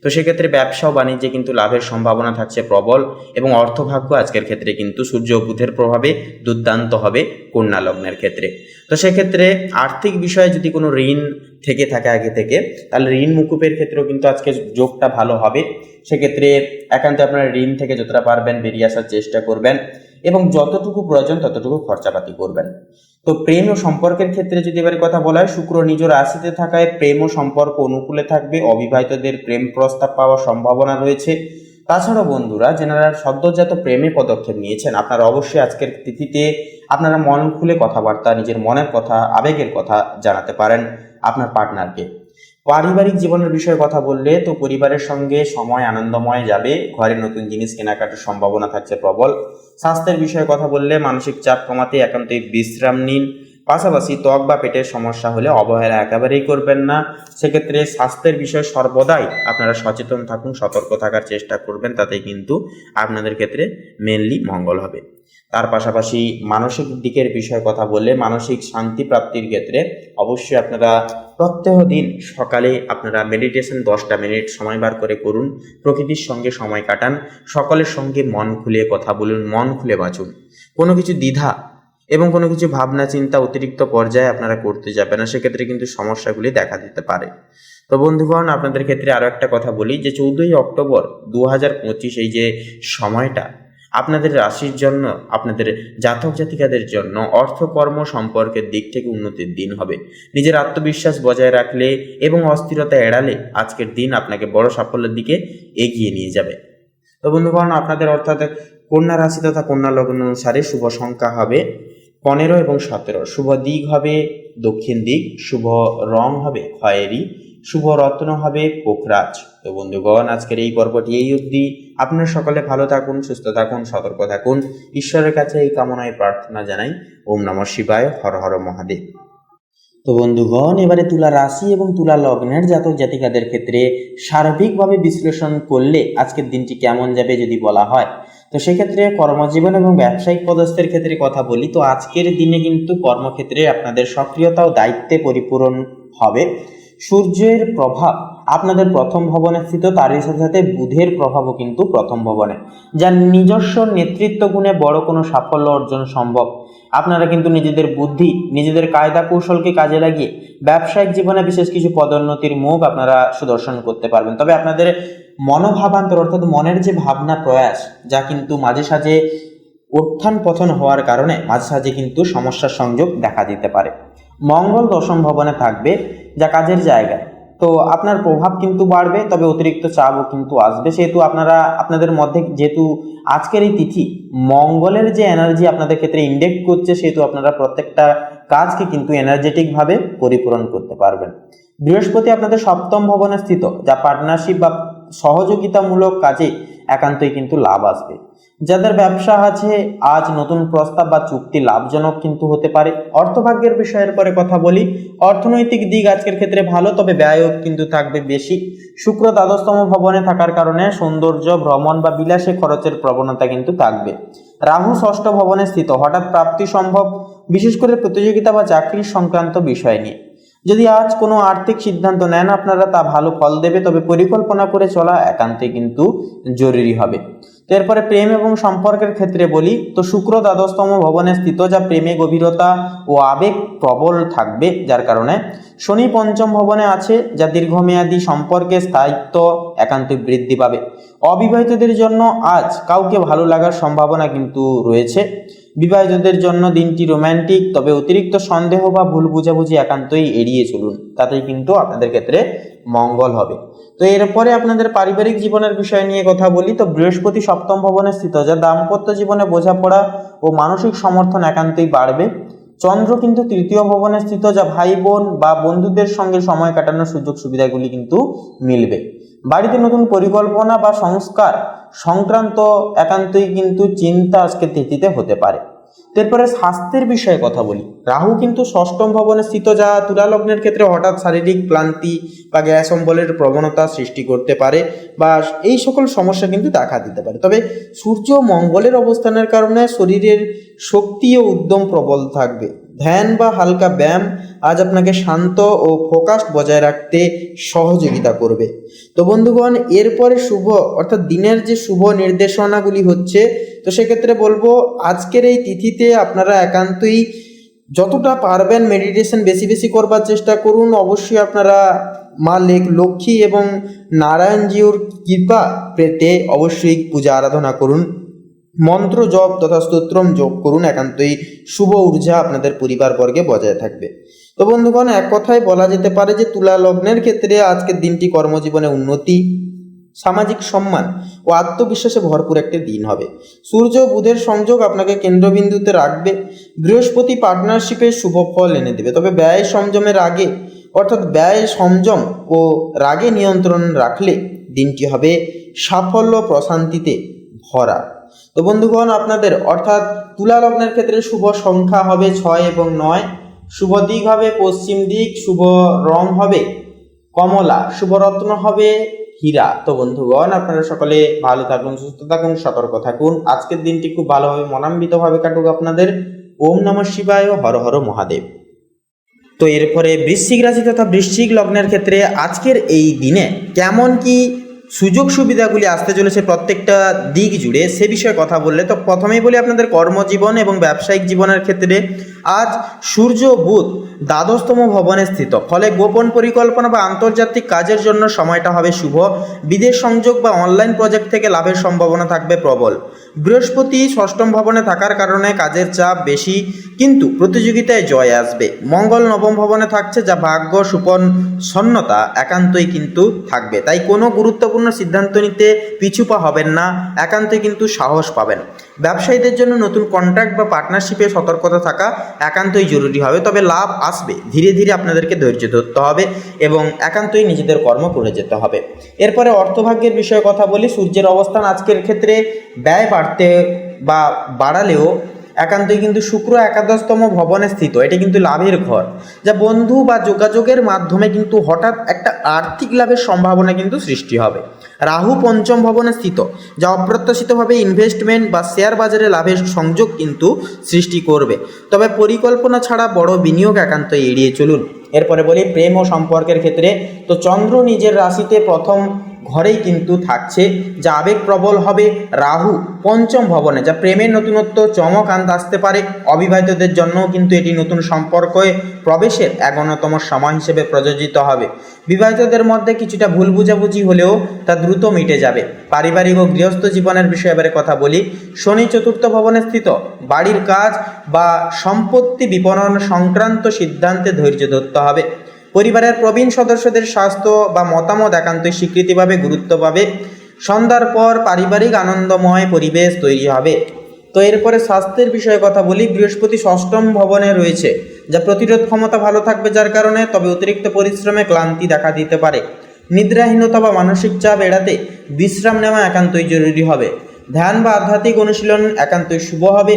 তো সেক্ষেত্রে ব্যবসা ও বাণিজ্যে কিন্তু লাভের সম্ভাবনা থাকছে প্রবল, এবং অর্থভাগ্য আজকের ক্ষেত্রে কিন্তু সূর্য ও বুধের প্রভাবে দুর্দান্ত হবে কন্যা লগ্নের ক্ষেত্রে। তো সেক্ষেত্রে আর্থিক বিষয়ে যদি কোনো ঋণ থেকে থাকে আগে থেকে, তাহলে ঋণ মুকুবের ক্ষেত্রেও কিন্তু আজকে যোগটা ভালো হবে। সেক্ষেত্রে একান্ত আপনারা ঋণ থেকে যতটা পারবেন বেরিয়ে আসার চেষ্টা করবেন, এবং যতটুকু প্রয়োজন ততটুকু খরচাপাতি করবেন। তো প্রেম ও সম্পর্কের ক্ষেত্রে যদি এবারে কথা বলা হয়, শুক্র নিজ রাশিতে থাকায় প্রেম ও সম্পর্ক অনুকূলে থাকবে। অবিবাহিতদের প্রেম প্রস্তাব পাওয়ার সম্ভাবনা রয়েছে। তাছাড়াও বন্ধুরা, যারা সদ্যজাত প্রেমে পদক্ষেপ নিয়েছেন, আপনারা অবশ্যই আজকের তিথিতে আপনারা মন খুলে কথাবার্তা, নিজের মনের কথা, আবেগের কথা জানাতে পারেন আপনার পার্টনারকে। পারিবারিক জীবনের বিষয়ে কথা বললে তো পরিবারের সঙ্গে সময় আনন্দময় যাবে। ঘরে নতুন জিনিস কেনাকাটার সম্ভাবনা থাকছে প্রবল। স্বাস্থ্যের বিষয়ে কথা বললে মানসিক চাপ কমাতে একান্তই বিশ্রাম নিন। পাশাপাশি ত্বক বা পেটের সমস্যা হলে অবহেলা একেবারেই করবেন না। সেক্ষেত্রে স্বাস্থ্যের বিষয়ে সর্বদাই আপনারা সচেতন থাকুন, সতর্ক থাকার চেষ্টা করবেন, তাতেই কিন্তু আপনাদের ক্ষেত্রে মেনলি মঙ্গল হবে। তার পাশাপাশি মানসিক দিকের বিষয়ে কথা বললে মানসিক শান্তি প্রাপ্তির ক্ষেত্রে অবশ্যই আপনারা প্রত্যহ দিন সকালে আপনারা মেডিটেশন 10টা মিনিট সময় বার করে করুন। প্রকৃতির সঙ্গে সময় কাটান, সকলের সঙ্গে মন খুলে কথা বলুন, মন খুলে বাঁচুন। কোনো কিছু দ্বিধা এবং কোনো কিছু ভাবনা চিন্তা অতিরিক্ত পর্যায়ে আপনারা করতে যাবেন না, সেক্ষেত্রে কিন্তু সমস্যাগুলি দেখা দিতে পারে। তো বন্ধুগণ, আপনাদের ক্ষেত্রে আরও একটা কথা বলি যে 14ই অক্টোবর 2025 এই যে সময়টা আপনাদের রাশির জন্য, আপনাদের জাতক জাতিকাদের জন্য অর্থকর্ম সম্পর্কের দিক থেকে উন্নতির দিন হবে। নিজের আত্মবিশ্বাস বজায় রাখলে এবং অস্থিরতা এড়ালে আজকের দিন আপনাকে বড় সাফল্যের দিকে এগিয়ে নিয়ে যাবে। তো বন্ধুগণ, আপনাদের অর্থাৎ কন্যা রাশি তথা কন্যা লগ্ন অনুসারে শুভ সংখ্যা হবে 15 এবং 17। শুভ দিক হবে দক্ষিণ দিক। শুভ রং হবে খয়েরি। শুভ রত্ন হবে পোখরাজ। তো বন্ধুগণ, আজকের এই পর্বটি এই অবধি। আপনারা সকলে ভালো থাকুন, সুস্থ থাকুন, সতর্ক থাকুন। ঈশ্বরের কাছে এই কামনায় প্রার্থনা জানাই। ওম নমঃ শিবায়, হর হর মহাদেব। তো বন্ধুগণ, এবারে তুলা রাশি এবং তুলা লগ্নের জাতক জাতিকাদের ক্ষেত্রে সার্বিকভাবে বিশ্লেষণ করলে আজকের দিনটি কেমন যাবে যদি বলা হয়, তো সেক্ষেত্রে কর্মজীবন এবং ব্যবসায়িক পদস্থের ক্ষেত্রে কথা বলি, তো আজকের দিনে কিন্তু কর্মক্ষেত্রে আপনাদের সক্রিয়তা ও দায়িত্বে পরিপূরণ হবে। সূর্যের প্রভাব আপনাদের প্রথম ভবনে স্থিত, তারই সাথে সাথে বুধের প্রভাবও কিন্তু প্রথম ভবনে, যার নিজস্ব নেতৃত্ব গুণে বড় কোনো সাফল্য অর্জন সম্ভব। আপনারা কিন্তু নিজেদের বুদ্ধি, নিজেদের কায়দা কৌশলকে কাজে লাগিয়ে ব্যবসায়িক জীবনে বিশেষ কিছু পদোন্নতির মুখ আপনারা সুদর্শন করতে পারবেন। তবে আপনাদের মনোভাবান্তর অর্থাৎ মনের যে ভাবনা প্রয়াস, যা কিন্তু মাঝে সাঝে উত্থান পতন হওয়ার কারণে মাঝে সাঝে কিন্তু সমস্যার সংযোগ দেখা দিতে পারে। মঙ্গল দশম ভবনে থাকবে, যা কাজের জায়গায়, তো আপনার প্রভাব কিন্তু বাড়বে, তবে অতিরিক্ত চাপও কিন্তু আসবে। সেহেতু আপনাদের মধ্যে যেহেতু আজকের এই তিথি মঙ্গলের যে এনার্জি আপনাদের ক্ষেত্রে ইন্ডেক্ট করছে, সেহেতু আপনারা প্রত্যেকটা কাজকে কিন্তু এনার্জেটিকভাবে পরিপূরণ করতে পারবেন। বৃহস্পতি আপনাদের সপ্তম ভবনে স্থিত, যা পার্টনারশিপ বা সহযোগিতামূলক কাজে একান্তই কিন্তু লাভ আসবে। যাদের ব্যবসা আছে, আজ নতুন প্রস্তাব বা চুক্তি লাভজনক কিন্তু হতে পারে। অর্থভাগ্যের বিষয়ের পরে কথা বলি। অর্থনৈতিক দিক আজকের ক্ষেত্রে ভালো, তবে ব্যয়ও কিন্তু থাকবে বেশি। শুক্র দ্বাদশতম ভবনে থাকার কারণে সৌন্দর্য, ভ্রমণ বা বিলাসে খরচের প্রবণতা কিন্তু থাকবে। রাহু ষষ্ঠ ভবনে স্থিত, হঠাৎ প্রাপ্তি সম্ভব, বিশেষ করে প্রতিযোগিতা বা চাকরির সংক্রান্ত বিষয় নিয়ে। যদি আজ কোনো আর্থিক সিদ্ধান্ত নেন আপনারা, তা ভালো ফল দেবে, তবে পরিকল্পনা করে চলা একান্তই কিন্তু জরুরি হবে। তো এরপরে প্রেম এবং সম্পর্কের ক্ষেত্রে বলি, তো শুক্র দ্বাদশতম ভবনে স্থিত, যা প্রেমে গভীরতা ও আবেগ প্রবল থাকবে, যার কারণে শনি পঞ্চম ভবনে আছে, যা দীর্ঘমেয়াদী সম্পর্কে স্থায়িত্ব একান্তই বৃদ্ধি পাবে। অবিবাহিতদের জন্য আজ কাউকে ভালো লাগার সম্ভাবনা কিন্তু রয়েছে। বিবাহিতদের জন্য দিনটি রোম্যান্টিক, তবে অতিরিক্ত সন্দেহ বা ভুল বুঝাবুঝি একান্তই এড়িয়ে চলুন, তাতেই কিন্তু আপনাদের ক্ষেত্রে মঙ্গল হবে। তো এরপরে আপনাদের পারিবারিক জীবনের বিষয় নিয়ে কথা বলি, তো বৃহস্পতি সপ্তম ভবনে স্থিত, যা দাম্পত্য জীবনে বোঝাপড়া ও মানসিক সমর্থন একান্তই বাড়বে। চন্দ্র কিন্তু তৃতীয় ভবনে স্থিত, যা ভাই বোন বা বন্ধুদের সঙ্গে সময় কাটানোর সুযোগ সুবিধাগুলি কিন্তু মিলবে। বাড়িতে নতুন পরিকল্পনা বা সংস্কার সংক্রান্ত একান্তই কিন্তু চিন্তা আজকে তিথিতে হতে পারে। এরপরে স্বাস্থ্যের বিষয়ে কথা বলি। রাহু কিন্তু ষষ্ঠম ভবনে স্থিত, যা তুলা লগ্নের ক্ষেত্রে হঠাৎ শারীরিক ক্লান্তি বা গ্যাস অম্বলের প্রবণতা সৃষ্টি করতে পারে, বা এই সকল সমস্যা কিন্তু দেখা দিতে পারে। তবে সূর্য মঙ্গলের অবস্থানের কারণে শরীরের শক্তি ও উদ্যম প্রবল থাকবে। ধ্যান বা হালকা ব্যায়াম আজ আপনাকে শান্ত ও ফোকাস বজায় রাখতে সহযোগিতা করবে। তো বন্ধুগণ, এরপরে শুভ অর্থাৎ দিনের যে শুভ নির্দেশনাগুলি হচ্ছে, তো সেক্ষেত্রে বলবো আজকের এই তিথিতে আপনারা একান্তই যতটা পারবেন মেডিটেশন বেশি বেশি করবার চেষ্টা করুন। অবশ্যই আপনারা মা লক্ষ্মী এবং নারায়ণজিউর কৃপা পেতে অবশ্যই পূজা আরাধনা করুন, মন্ত্র জপ তথা স্তোত্রম জপ করুন, একান্তই শুভ ঊর্জা আপনাদের পরিবারবর্গে বজায় থাকবে। তো বন্ধুগণ, এক কথায় বলা যেতে পারে যে তুলা লগ্নের ক্ষেত্রে আজকের দিনটি কর্মজীবনে উন্নতি, সামাজিক সম্মান ও আত্মবিশ্বাসে ভরপুর একটি দিন হবে। সূর্য বুধের সংযোগ আপনাকে কেন্দ্রবিন্দুতে রাখবে। বৃহস্পতি পার্টনারশিপে শুভ ফল এনে দেবে, তবে ব্যয় সংযমের আগে অর্থাৎ ব্যয় সংযম ও রাগে নিয়ন্ত্রণ রাখলে দিনটি হবে সাফল্য প্রশান্তিতে ভরা। তো বন্ধুগণ, আপনাদের অর্থাৎ তুলা লগ্নের ক্ষেত্রে শুভ সংখ্যা হবে 6 এবং 9, শুভ দিক হবে পশ্চিম দিক, শুভ রং হবে কমলা, শুভ রত্ন হবে হীরা। তো বন্ধুগণ, আপনারা সকলে ভালো থাকুন, সুস্থ থাকুন, সতর্ক থাকুন। আজকের দিনটি খুব ভালোভাবে মনান্বিতভাবে কাটুক আপনাদের। ওম নমঃ শিবায়, হর হর মহাদেব। তো এরপরে বৃশ্চিক রাশি তথা বৃশ্চিক লগ্নের ক্ষেত্রে আজকের এই দিনে কেমন কি সুযোগ সুবিধাগুলি আসতে চলেছে প্রত্যেকটা দিক জুড়ে, সে বিষয়ে কথা বললে, তো প্রথমেই বলি আপনাদের কর্মজীবন এবং ব্যবসায়িক জীবনের ক্ষেত্রে আজ সূর্য বুধ দ্বাদশতম ভবনে স্থিত, ফলে গোপন পরিকল্পনা বা আন্তর্জাতিক কাজের জন্য সময়টা হবে শুভ। বিদেশ সংযোগ বা অনলাইন প্রজেক্ট থেকে লাভের সম্ভাবনা থাকবে প্রবল। বৃহস্পতি ষষ্ঠম ভবনে থাকার কারণে কাজের চাপ বেশি, কিন্তু প্রতিযোগিতায় জয় আসবে। মঙ্গল নবম ভবনে থাকছে, যা ভাগ্য সুপন্নতা একান্তই কিন্তু থাকবে। তাই কোনো গুরুত্বপূর্ণ সিদ্ধান্ত নিতে পিছুপা হবেন না, একান্তই কিন্তু সাহস পাবেন। ব্যবসায়ীদের জন্য নতুন কন্ট্রাক্ট বা পার্টনারশিপে সতর্কতা থাকা একান্তই জরুরি হবে, তবে লাভ আসবে, ধীরে ধীরে আপনাদেরকে ধৈর্য ধরতে হবে এবং একান্তই নিজেদের কর্ম করে যেতে হবে। এরপরে অর্থভাগ্যের বিষয়ে কথা বলি। সূর্যের অবস্থান আজকের ক্ষেত্রে ব্যয় বাড়তে বা বাড়ালেও একান্তই কিন্তু শুক্র একাদশতম ভবনে স্থিত, এটি কিন্তু লাভের ঘর, যা বন্ধু বা যোগাযোগের মাধ্যমে কিন্তু হঠাৎ একটা আর্থিক লাভের সম্ভাবনা কিন্তু সৃষ্টি হবে। রাহু পঞ্চম ভবনে স্থিত, যা অপ্রত্যাশিতভাবে ইনভেস্টমেন্ট বা শেয়ার বাজারে লাভের সংযোগ কিন্তু সৃষ্টি করবে, তবে পরিকল্পনা ছাড়া বড় বিনিয়োগ একান্তই এড়িয়ে চলুন। এরপরে বলি প্রেম ও সম্পর্কের ক্ষেত্রে। তো চন্দ্র নিজের রাশিতে প্রথম ঘরেই কিন্তু থাকছে, যা আবেগপ্রবল হবে। রাহু পঞ্চম ভবনে, যা প্রেমের নতুনত্ব চমক আনতে আসতে পারে। অবিবাহিতদের জন্যও কিন্তু এটি নতুন সম্পর্কে প্রবেশের এক অন্যতম সময় হিসেবে প্রযোজিত হবে। বিবাহিতদের মধ্যে কিছুটা ভুল বুঝাবুঝি হলেও তা দ্রুত মিটে যাবে। পারিবারিক ও গৃহস্থ জীবনের বিষয়ে এবারে কথা বলি। শনি চতুর্থ ভবনে স্থিত, বাড়ির কাজ বা সম্পত্তি বিপণন সংক্রান্ত সিদ্ধান্তে ধৈর্য ধরতে হবে। পরিবারের প্রবীণ সদস্যদের স্বাস্থ্য বা মতামত একান্তই স্বীকৃতি পাবে, গুরুত্ব পাবে। সন্ধ্যার পর পারিবারিক আনন্দময় পরিবেশ তৈরি হবে। তো এরপরে স্বাস্থ্যের বিষয়ে কথা বলি। বৃহস্পতি ষষ্ঠম ভবনে রয়েছে, যা প্রতিরোধ ক্ষমতা ভালো থাকবে যার কারণে, তবে অতিরিক্ত পরিশ্রমে ক্লান্তি দেখা দিতে পারে। নিদ্রাহীনতা বা মানসিক চাপ এড়াতে বিশ্রাম নেওয়া একান্তই জরুরি হবে। ধ্যান বা আধ্যাত্মিক অনুশীলন একান্তই শুভ হবে।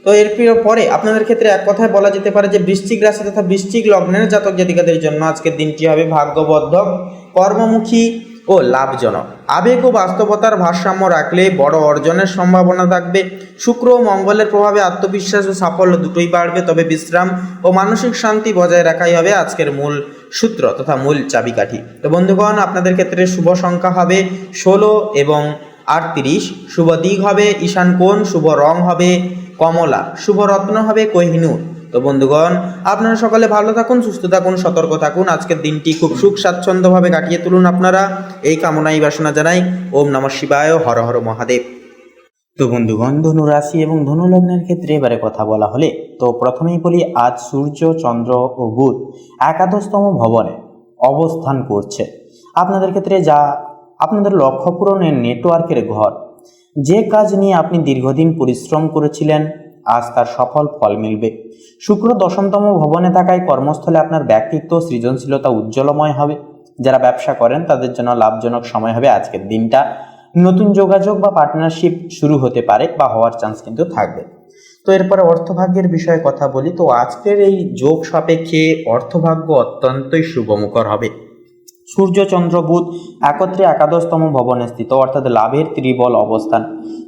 তো এর পরে আপনাদের ক্ষেত্রে এক কথায় বলা যেতে পারে যে বৃশ্চিক রাশি তথা বৃশ্চিক লগ্নের জাতক জাতিকাদের জন্য আজকের দিনটি হবে ভাগ্যবর্ধক, কর্মমুখী ও লাভজনক। আবেগ ও বাস্তবতার ভারসাম্য রাখলে বড় অর্জনের সম্ভাবনা থাকবে। শুক্র ও মঙ্গলের প্রভাবে আত্মবিশ্বাস ও সাফল্য দুটোই বাড়বে, তবে বিশ্রাম ও মানসিক শান্তি বজায় রাখাই হবে আজকের মূল সূত্র তথা মূল চাবিকাঠি। তো বন্ধুগণ, আপনাদের ক্ষেত্রে শুভ সংখ্যা হবে 16 এবং 38, শুভ দিক হবে ঈশান কোণ, শুভ রং হবে কমলা, শুভ রত্ন হবে কোহিনূর। তো বন্ধুগণ, আপনারা সকলে ভালো থাকুন, সুস্থ থাকুন, সতর্ক থাকুন। আজকের দিনটি খুব সুখ স্বাচ্ছন্দ্যভাবে কাটিয়ে তুলুন আপনারা, এই কামনাই বাসনা জানাই। ওম নমঃ শিবায়, হর হর মহাদেব। তো বন্ধুগণ, ধনু রাশি এবং ধনু লগ্নের ক্ষেত্রে এবারে কথা বলা হলে, তো প্রথমেই বলি আজ সূর্য, চন্দ্র ও বুধ একাদশতম ভবনে অবস্থান করছে আপনাদের ক্ষেত্রে, যা আপনাদের লক্ষ্য পূরণের নেটওয়ার্কের ঘর। যে কাজ নিয়ে আপনি দীর্ঘদিন পরিশ্রম করেছিলেন, আজ তার সফল ফল মিলবে। শুক্র দশমতম ভবনে থাকায় কর্মস্থলে আপনার ব্যক্তিত্ব সৃজনশীলতা উজ্জ্বলময় হবে। যারা ব্যবসা করেন তাদের জন্য লাভজনক সময় হবে আজকের দিনটা। নতুন যোগাযোগ বা পার্টনারশিপ শুরু হতে পারে বা হওয়ার চান্স কিন্তু থাকবে। তো এরপরে অর্থভাগ্যের বিষয়ে কথা বলি। তো আজকের এই যোগ সাপেক্ষে অর্থভাগ্য অত্যন্তই শুভমুখর হবে। সূর্য, চন্দ্র, বুধ একত্রে একাদশতম ভবনে স্থিত, অর্থাৎ লাভের ত্রিবল অবস্থান।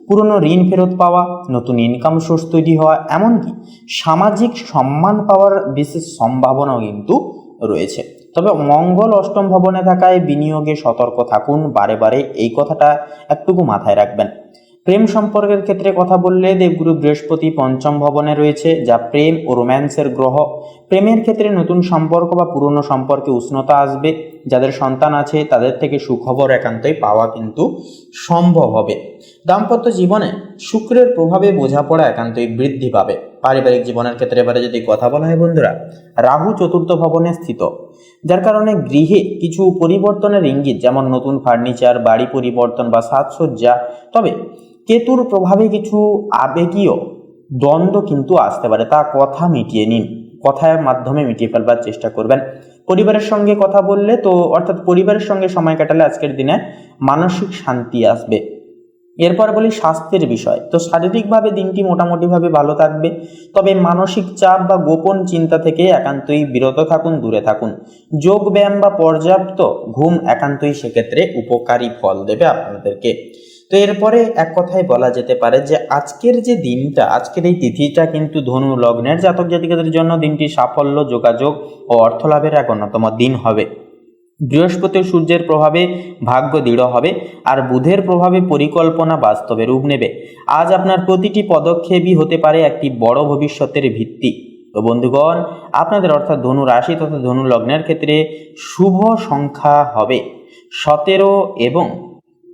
পুরনো ঋণ ফেরত পাওয়া, নতুন ইনকাম সোর্স তৈরি হওয়া, এমনকি সামাজিক সম্মান পাওয়ার বিশেষ সম্ভাবনাও কিন্তু রয়েছে। তবে মঙ্গল অষ্টম ভবনে থাকায় বিনিয়োগে সতর্ক থাকুন, বারে বারে এই কথাটা একটুকু মাথায় রাখবেন। প্রেম সম্পর্কের ক্ষেত্রে কথা বললে দেবগুরু বৃহস্পতি পঞ্চম ভবনে রয়েছে, যা প্রেম ও রোম্যান্সের গ্রহ। প্রেমের ক্ষেত্রে নতুন সম্পর্ক বা পুরনো সম্পর্কে উষ্ণতা আসবে। যাদের সন্তান আছে তাদের থেকে সুখবর একান্তই পাওয়া কিন্তু সম্ভব হবে। দাম্পত্য জীবনে শুক্রের প্রভাবে বোঝাপড়া একান্তই বৃদ্ধি পাবে। পারিবারিক জীবনের ক্ষেত্রে এবারে যদি কথা বলা হয় বন্ধুরা, রাহু চতুর্থ ভবনে স্থিত, যার কারণে গৃহে কিছু পরিবর্তনের ইঙ্গিত, যেমন নতুন ফার্নিচার, বাড়ি পরিবর্তন বা সাজসজ্জা। তবে কেতুর প্রভাবে কিছু আবেগীয় দ্বন্দ্ব কিন্তু আসতে পারে, তা কথা মিটিয়ে নিন, কথার মাধ্যমে মিটিয়ে ফেলবার চেষ্টা করবেন। পরিবারের সঙ্গে কথা বললে, তো অর্থাৎ পরিবারের সঙ্গে সময় কাটালে আজকের দিনে মানসিক শান্তি আসবে। এরপর বলি স্বাস্থ্যের বিষয়। তো শারীরিকভাবে দিনটি মোটামুটিভাবে ভালো থাকবে, তবে মানসিক চাপ বা গোপন চিন্তা থেকে একান্তই বিরত থাকুন, দূরে থাকুন। যোগ ব্যায়াম বা পর্যাপ্ত ঘুম একান্তই সেক্ষেত্রে উপকারী ফল দেবে আপনাদেরকে। তো এরপরে এক কথায় বলা যেতে পারে যে আজকের যে দিনটা, আজকের এই তিথিটা কিন্তু ধনু লগ্নের জাতক জাতিকাদের জন্য দিনটি সাফল্য, যোগাযোগ ও অর্থলাভের এক অন্যতম দিন হবে। বৃহস্পতি ও সূর্যের প্রভাবে ভাগ্য দৃঢ় হবে, আর বুধের প্রভাবে পরিকল্পনা বাস্তবে রূপ নেবে। আজ আপনার প্রতিটি পদক্ষেপই হতে পারে একটি বড় ভবিষ্যতের ভিত্তি। তো বন্ধুগণ, আপনাদের অর্থাৎ ধনু রাশি তথা ধনু লগ্নের ক্ষেত্রে শুভ সংখ্যা হবে 17 এবং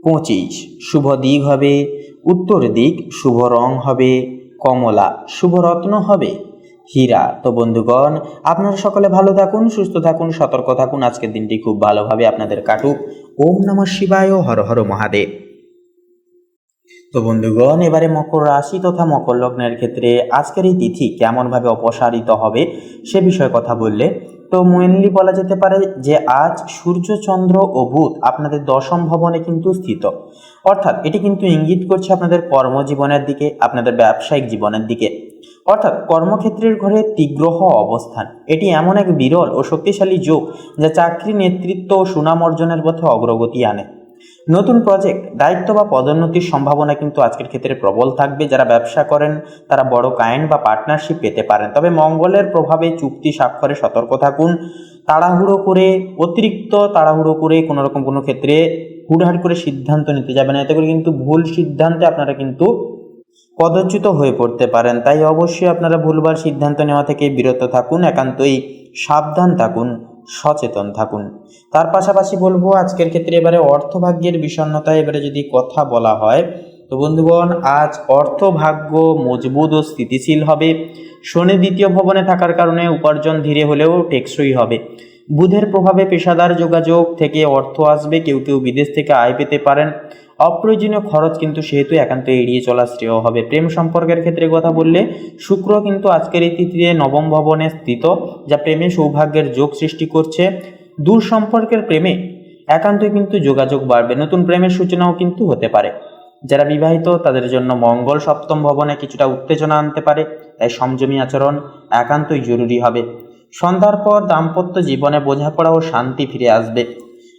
25, শুভ দিক হবে উত্তর দিক, শুভ রং হবে কমলা, শুভ রত্ন হবে হীরা। তো বন্ধুগণ, আপনারা সকলে ভালো থাকুন, সুস্থ থাকুন, সতর্ক থাকুন। আজকের দিনটি খুব ভালোভাবে আপনাদের কাটুক। ওম নমঃ শিবায়, হর হর মহাদেব। তো বন্ধুগণ, এবারে মকর রাশি তথা মকর লগ্নের ক্ষেত্রে আজকের এই তিথি কেমনভাবে অপসারিত হবে সে বিষয়ে কথা বললে তো মেনলি বলা যেতে পারে যে আজ সূর্য, চন্দ্র ও বুধ আপনাদের দশম ভবনে কিন্তু স্থিত, অর্থাৎ এটি কিন্তু ইঙ্গিত করছে আপনাদের কর্মজীবনের দিকে, আপনাদের ব্যবসায়িক জীবনের দিকে, অর্থাৎ কর্মক্ষেত্রের ঘরে তীগ্রহ অবস্থান। এটি এমন এক বিরল ও শক্তিশালী যোগ যা চাকরি, নেতৃত্ব ও সুনাম অর্জনের পথে অগ্রগতি আনে। নতুন প্রজেক্ট, দায়িত্ব বা পদোন্নতির সম্ভাবনা কিন্তু আজকের ক্ষেত্রে প্রবল থাকবে। যারা ব্যবসা করেন তারা বড় ক্লায়েন্ট বা পার্টনারশিপ পেতে পারেন, তবে মঙ্গলের প্রভাবে চুক্তি স্বাক্ষরে সতর্ক থাকুন। অতিরিক্ত তাড়াহুড়ো করে কোনো ক্ষেত্রে হুড়হাড় করে সিদ্ধান্ত নিতে যাবেন না, এতে করে কিন্তু ভুল সিদ্ধান্তে আপনারা কিন্তু পদচ্যুত হয়ে পড়তে পারেন। তাই অবশ্যই আপনারা ভুলভাল সিদ্ধান্ত নেওয়া থেকে বিরত থাকুন, একান্তই সাবধান থাকুন, সচেতন থাকুন। তার পাশাপাশি বলবো আজকের ক্ষেত্রে এবারে অর্থভাগ্যের বিষণ্ণতা এবারে যদি কথা বলা হয় তো বন্ধুগণ, আজ অর্থভাগ্য মজবুত ও স্থিতিশীল হবে। শনি দ্বিতীয় ভবনে থাকার কারণে উপার্জন ধীরে হলেও টেকসই হবে। বুধের প্রভাবে পেশাদার যোগাযোগ থেকে অর্থ আসবে, কেউ বিদেশ থেকে আয় পেতে পারেন। অপ্রয়োজনীয় খরচ কিন্তু সেহেতু একান্ত এড়িয়ে চলা শ্রেয় হবে। প্রেম সম্পর্কের ক্ষেত্রে কথা বললে শুক্র কিন্তু আজকের এই তিথিতে নবম ভবনে স্থিত, যা প্রেমে সৌভাগ্যের যোগ সৃষ্টি করছে। দূর সম্পর্কের প্রেমে একান্তই কিন্তু যোগাযোগ বাড়বে, নতুন প্রেমের সূচনাও কিন্তু হতে পারে। যারা বিবাহিত তাদের জন্য মঙ্গল সপ্তম ভবনে কিছুটা উত্তেজনা আনতে পারে, তাই সংযমী আচরণ একান্তই জরুরি হবে। সন্ধ্যার পর দাম্পত্য জীবনে বোঝাপড়া ও শান্তি ফিরে আসবে।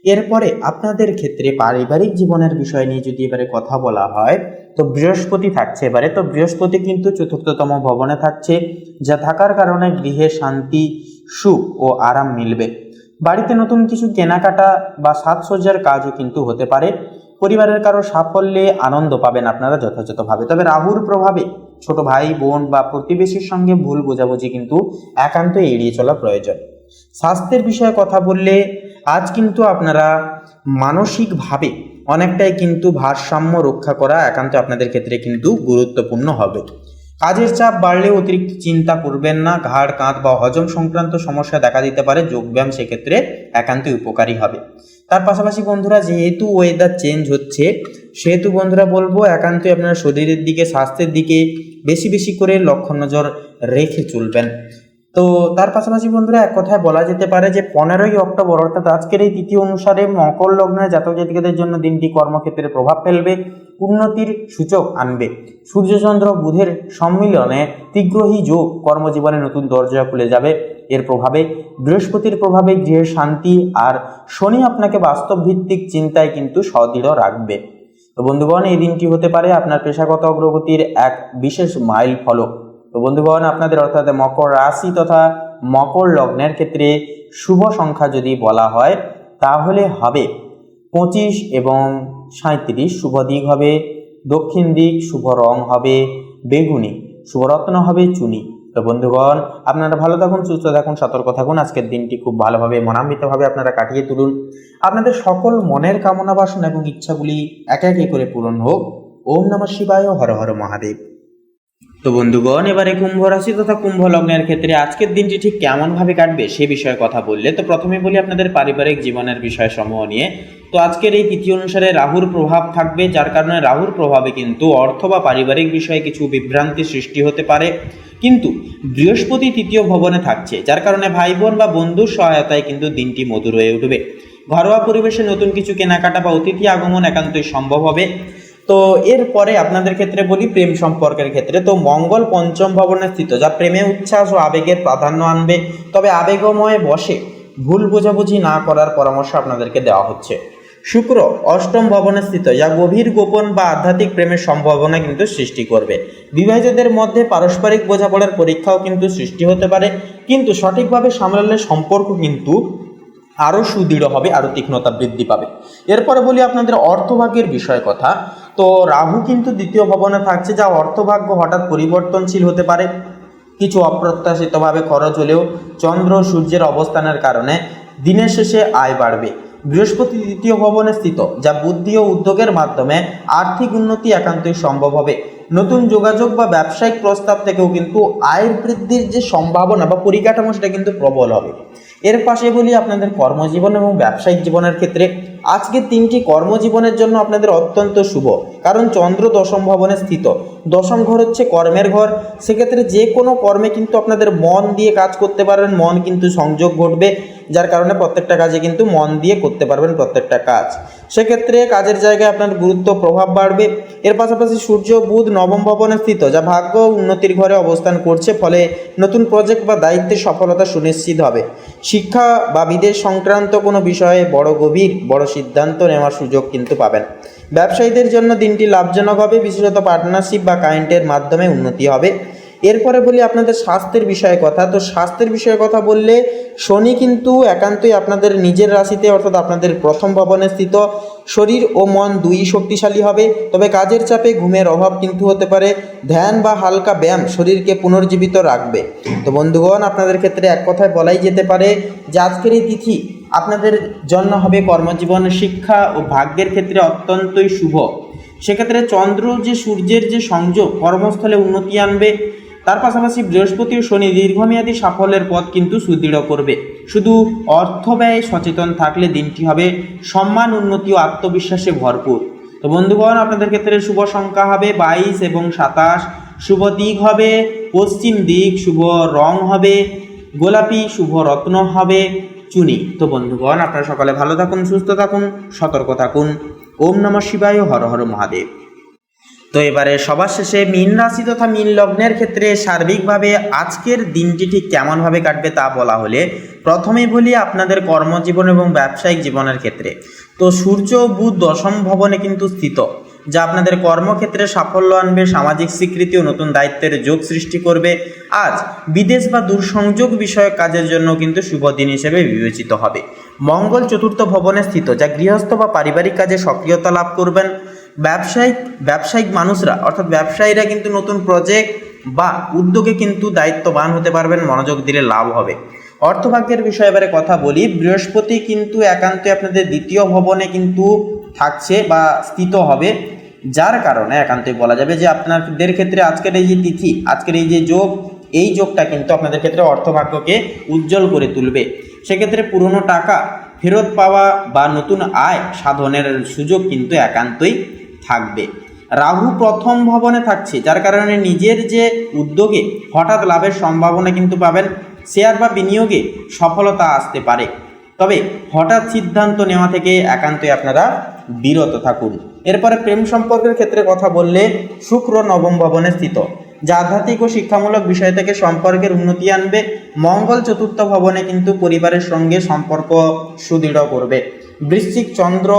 এরপরে আপনাদের ক্ষেত্রে পারিবারিক জীবনের বিষয় নিয়ে যদি এবারে কথা বলা হয় তো বৃহস্পতি থাকছে এবারে। তো বৃহস্পতি কিন্তু চতুর্থতম ভবনে থাকছে, যা থাকার কারণে গৃহে শান্তি, সুখ ও আরাম মিলবে। বাড়িতে নতুন কিছু কেনাকাটা বা সাজসজ্জার কাজও কিন্তু হতে পারে। পরিবারের কারো সাফল্যে আনন্দ পাবেন আপনারা যথাযথভাবে। তবে রাহুর প্রভাবে ছোট ভাই বোন বা প্রতিবেশীর সঙ্গে ভুল বোঝাবুঝি কিন্তু একান্তই এড়িয়ে চলা প্রয়োজন। স্বাস্থ্যের বিষয়ে কথা বললে আজ কিন্তু আপনারা মানসিকভাবে অনেকটাই কিন্তু ভারসাম্য রক্ষা করা একান্ত আপনাদের ক্ষেত্রে কিন্তু গুরুত্বপূর্ণ হবে। কাজের চাপ বাড়লে অতিরিক্ত চিন্তা করবেন না, ঘাড়, কাঁধ বা হজম সংক্রান্ত সমস্যা দেখা দিতে পারে। যোগব্যায়াম সেক্ষেত্রে একান্তই উপকারী হবে। তার পাশাপাশি বন্ধুরা, যেহেতু ওয়েদার চেঞ্জ হচ্ছে সেহেতু বন্ধুরা বলবো একান্তই আপনারা শরীরের দিকে, স্বাস্থ্যের দিকে বেশি করে লক্ষ্য নজর রেখে চলবেন। তো তার পাশাপাশি বন্ধুরা এক কথায় বলা যেতে পারে যে 15ই অক্টোবর অর্থাৎ আজকের এই তিথি অনুসারে মকর লগ্নের জাতক জাতিকাদের জন্য দিনটি কর্মক্ষেত্রে প্রভাব ফেলবে, উন্নতির সূচক আনবে। সূর্যচন্দ্র বুধের সম্মিলনে তীগ্রহী যোগ কর্মজীবনে নতুন দরজা খুলে যাবে। এর প্রভাবে বৃহস্পতির প্রভাবে গৃহের শান্তি, আর শনি আপনাকে বাস্তব ভিত্তিক চিন্তায় কিন্তু সদৃঢ় রাখবে। তো বন্ধুগণ, এই দিনটি হতে পারে আপনার পেশাগত অগ্রগতির এক বিশেষ মাইল ফলক। তো বন্ধুগণ, আপনাদের অর্থাৎ মকর রাশি তথা মকর লগ্নের ক্ষেত্রে শুভ সংখ্যা যদি বলা হয় তাহলে হবে 25 এবং 37। শুভ দিক হবে দক্ষিণ দিক, শুভ রং হবে বেগুনি, শুভ রত্ন হবে চুনি। তো বন্ধুগণ, আপনারা ভালো থাকুন, সুস্থ থাকুন, সতর্ক থাকুন। আজকের দিনটি খুব ভালোভাবে মনান্বিতভাবে আপনারা কাটিয়ে তুলুন। আপনাদের সকল মনের কামনা বাসনা এবং ইচ্ছাগুলি একে একে করে পূরণ হোক। ওম নমঃ শিবায়, হর হর মহাদেব। তো বন্ধুগণ, এবারে কুম্ভ রাশি তথা কুম্ভ লগ্নের ক্ষেত্রে আজকের দিনটি ঠিক কেমন ভাবে কাটবে সে বিষয়ে কথা বললে তো প্রথমে বলি আপনাদের পারিবারিক জীবনের বিষয় সমূহ নিয়ে। তো আজকের এই তিথি অনুসারে রাহুর প্রভাব থাকবে, যার কারণে রাহুর প্রভাবে কিন্তু অর্থ বা পারিবারিক বিষয়ে কিছু বিভ্রান্তি সৃষ্টি হতে পারে। কিন্তু বৃহস্পতি তৃতীয় ভবনে থাকছে, যার কারণে ভাই বোন বা বন্ধুর সহায়তায় কিন্তু দিনটি মধুর হয়ে উঠবে। ঘরোয়া পরিবেশে নতুন কিছু কেনাকাটা বা অতিথি আগমন একান্তই সম্ভব হবে। তো এরপরে আপনাদের ক্ষেত্রে বলি প্রেম সম্পর্কের ক্ষেত্রে। তো মঙ্গল পঞ্চম ভবনে স্থিত, যা প্রেমে উচ্ছ্বাস ও আবেগের প্রাধান্য আনবে। তবে আবেগময় বসে ভুল বোঝাবুঝি না করার পরামর্শ আপনাদেরকে দেওয়া হচ্ছে। শুক্র অষ্টম ভবনে স্থিত, যা গভীর গোপন বা আধ্যাত্মিক প্রেমের সম্ভাবনা কিন্তু সৃষ্টি করবে। বিবাহিতদের মধ্যে পারস্পরিক বোঝাপড়ার পরীক্ষাও কিন্তু সৃষ্টি হতে পারে, কিন্তু সঠিকভাবে সামলালে সম্পর্ক কিন্তু আরও সুদৃঢ় হবে, আরও তীক্ষ্ণতা বৃদ্ধি পাবে। এরপরে বলি আপনাদের অর্থভাগ্যের বিষয় কথা। তো রাহু কিন্তু দ্বিতীয় ভবনে থাকছে, যা অর্থভাগ্য হঠাৎ পরিবর্তনশীল হতে পারে। কিছু অপ্রত্যাশিতভাবে খরচ হলেও চন্দ্র সূর্যের অবস্থানের কারণে দিনের শেষে আয় বাড়বে। বৃহস্পতি দ্বিতীয় ভবনে স্থিত, যা বুদ্ধি ও উদ্যোগের মাধ্যমে আর্থিক উন্নতি একান্তই সম্ভব হবে। নতুন যোগাযোগ বা ব্যবসায়িক প্রস্তাব থেকেও কিন্তু আয়ের বৃদ্ধির যে সম্ভাবনা বা পরিকাঠামো সেটা কিন্তু প্রবল হবে। এর পাশে বলি আপনাদের কর্মজীবন এবং ব্যবসায়িক জীবনের ক্ষেত্রে আজকের দিনটি কর্মজীবনের জন্য আপনাদের অত্যন্ত শুভ, কারণ চন্দ্র দশম ভবনে স্থিত। দশম ঘর হচ্ছে কর্মের ঘর, সেক্ষেত্রে যে কোনো কর্মে কিন্তু আপনাদের মন দিয়ে কাজ করতে পারবেন, মন কিন্তু সংযোগ ঘটবে, যার কারণে প্রত্যেকটা কাজে কিন্তু মন দিয়ে করতে পারবেন প্রত্যেকটা কাজ। সেক্ষেত্রে কাজের জায়গায় আপনার গুরুত্ব প্রভাব বাড়বে। এর পাশাপাশি সূর্য বুধ নবম ভবনে স্থিত, যা ভাগ্য উন্নতির ঘরে অবস্থান করছে, ফলে নতুন প্রজেক্ট বা দায়িত্বের সফলতা সুনিশ্চিত হবে। শিক্ষা বা বিদেশ সংক্রান্ত কোনো বিষয়ে বড় সিদ্ধান্ত নেওয়ার সুযোগ কিন্তু পাবেন। ব্যবসায়ীদের জন্য দিনটি লাভজনক হবে, বিশেষত পার্টনারশিপ বা ক্লায়েন্টের মাধ্যমে উন্নতি হবে। এরপরে বলি আপনাদের স্বাস্থ্যের বিষয়ে কথা। তো স্বাস্থ্যের বিষয়ে কথা বললে শনি কিন্তু একান্তই আপনাদের নিজের রাশিতে, অর্থাৎ আপনাদের প্রথম ভবনে স্থিত। শরীর ও মন দুই শক্তিশালী হবে, তবে কাজের চাপে ঘুমের অভাব কিন্তু হতে পারে। ধ্যান বা হালকা ব্যায়াম শরীরকে পুনর্জীবিত রাখবে। তো বন্ধুগণ, আপনাদের ক্ষেত্রে এক কথায় বলাই যেতে পারে যে আজকের এই তিথি আপনাদের জন্য হবে কর্মজীবন, শিক্ষা ও ভাগ্যের ক্ষেত্রে অত্যন্তই শুভ। সেক্ষেত্রে চন্দ্র যে সূর্যের যে সংযোগ কর্মস্থলে উন্নতি আনবে, তার পাশাপাশি বৃহস্পতি ও শনি দীর্ঘমেয়াদী সাফল্যের পথ কিন্তু সুদৃঢ় করবে। শুধু অর্থ ব্যয়ে সচেতন থাকলে দিনটি হবে সম্মান, উন্নতি ও আত্মবিশ্বাসে ভরপুর। তো বন্ধুগণ, আপনাদের ক্ষেত্রে শুভ সংখ্যা হবে 22 এবং 27। শুভ দিক হবে পশ্চিম দিক, শুভ রং হবে গোলাপি, শুভ রত্ন হবে চুনি। তো বন্ধুগণ, আপনারা সকলে ভালো থাকুন, সুস্থ থাকুন, সতর্ক থাকুন। ওম নমঃ শিবায়, হর হর মহাদেব। তো এবারে সবার শেষে মীন রাশি তথা মীন লগ্নের ক্ষেত্রে সার্বিকভাবে আজকের দিনটি ঠিক কেমনভাবে কাটবে তা বলা হলে প্রথমেই বলি আপনাদের কর্মজীবন এবং ব্যবসায়িক জীবনের ক্ষেত্রে। তো সূর্য বুধ দশম ভবনে কিন্তু স্থিত, যা আপনাদের কর্মক্ষেত্রে সাফল্য আনবে, সামাজিক স্বীকৃতি ও নতুন দায়িত্বের যোগ সৃষ্টি করবে। আজ বিদেশ বা দূরসংযোগ বিষয়ক কাজের জন্য কিন্তু শুভ দিন হিসেবে বিবেচিত হবে। মঙ্গল চতুর্থ ভবনে স্থিত, যা গৃহস্থ বা পারিবারিক কাজে সক্রিয়তা লাভ করবেন। ব্যবসায়িক মানুষরা, অর্থাৎ ব্যবসায়ীরা কিন্তু নতুন প্রজেক্ট বা উদ্যোগে কিন্তু দায়িত্ববান হতে পারবেন, মনোযোগ দিলে লাভ হবে। অর্থভাগ্যের বিষয়ে এবারে কথা বলি। বৃহস্পতি কিন্তু একান্তই আপনাদের দ্বিতীয় ভবনে কিন্তু থাকছে বা স্থিত হবে, যার কারণে একান্তই বলা যাবে যে আপনাদের ক্ষেত্রে আজকের এই যে তিথি, আজকের এই যে যোগ, এই যোগটা কিন্তু আপনাদের ক্ষেত্রে অর্থভাগ্যকে উজ্জ্বল করে তুলবে। সেক্ষেত্রে পুরনো টাকা ফেরত পাওয়া বা নতুন আয় সাধনের সুযোগ কিন্তু একান্তই থাকবে। রাহু প্রথম ভবনে থাকছে, যার কারণে নিজের যে উদ্যোগে হঠাৎ লাভের সম্ভাবনা কিন্তু পাবেন। শেয়ার বা বিনিয়োগে সফলতা আসতে পারে, তবে হঠাৎ সিদ্ধান্ত নেওয়া থেকে একান্তই আপনারা বিরত থাকুন। এরপরে প্রেম সম্পর্কের ক্ষেত্রে কথা বললে শুক্র নবম ভবনে স্থিত, যা আধ্যাত্মিক ও শিক্ষামূলক বিষয় থেকে সম্পর্কের উন্নতি আনবে। মঙ্গল চতুর্থ ভবনে কিন্তু পরিবারের সঙ্গে সম্পর্ক সুদৃঢ় করবে। বৃশ্চিক চন্দ্র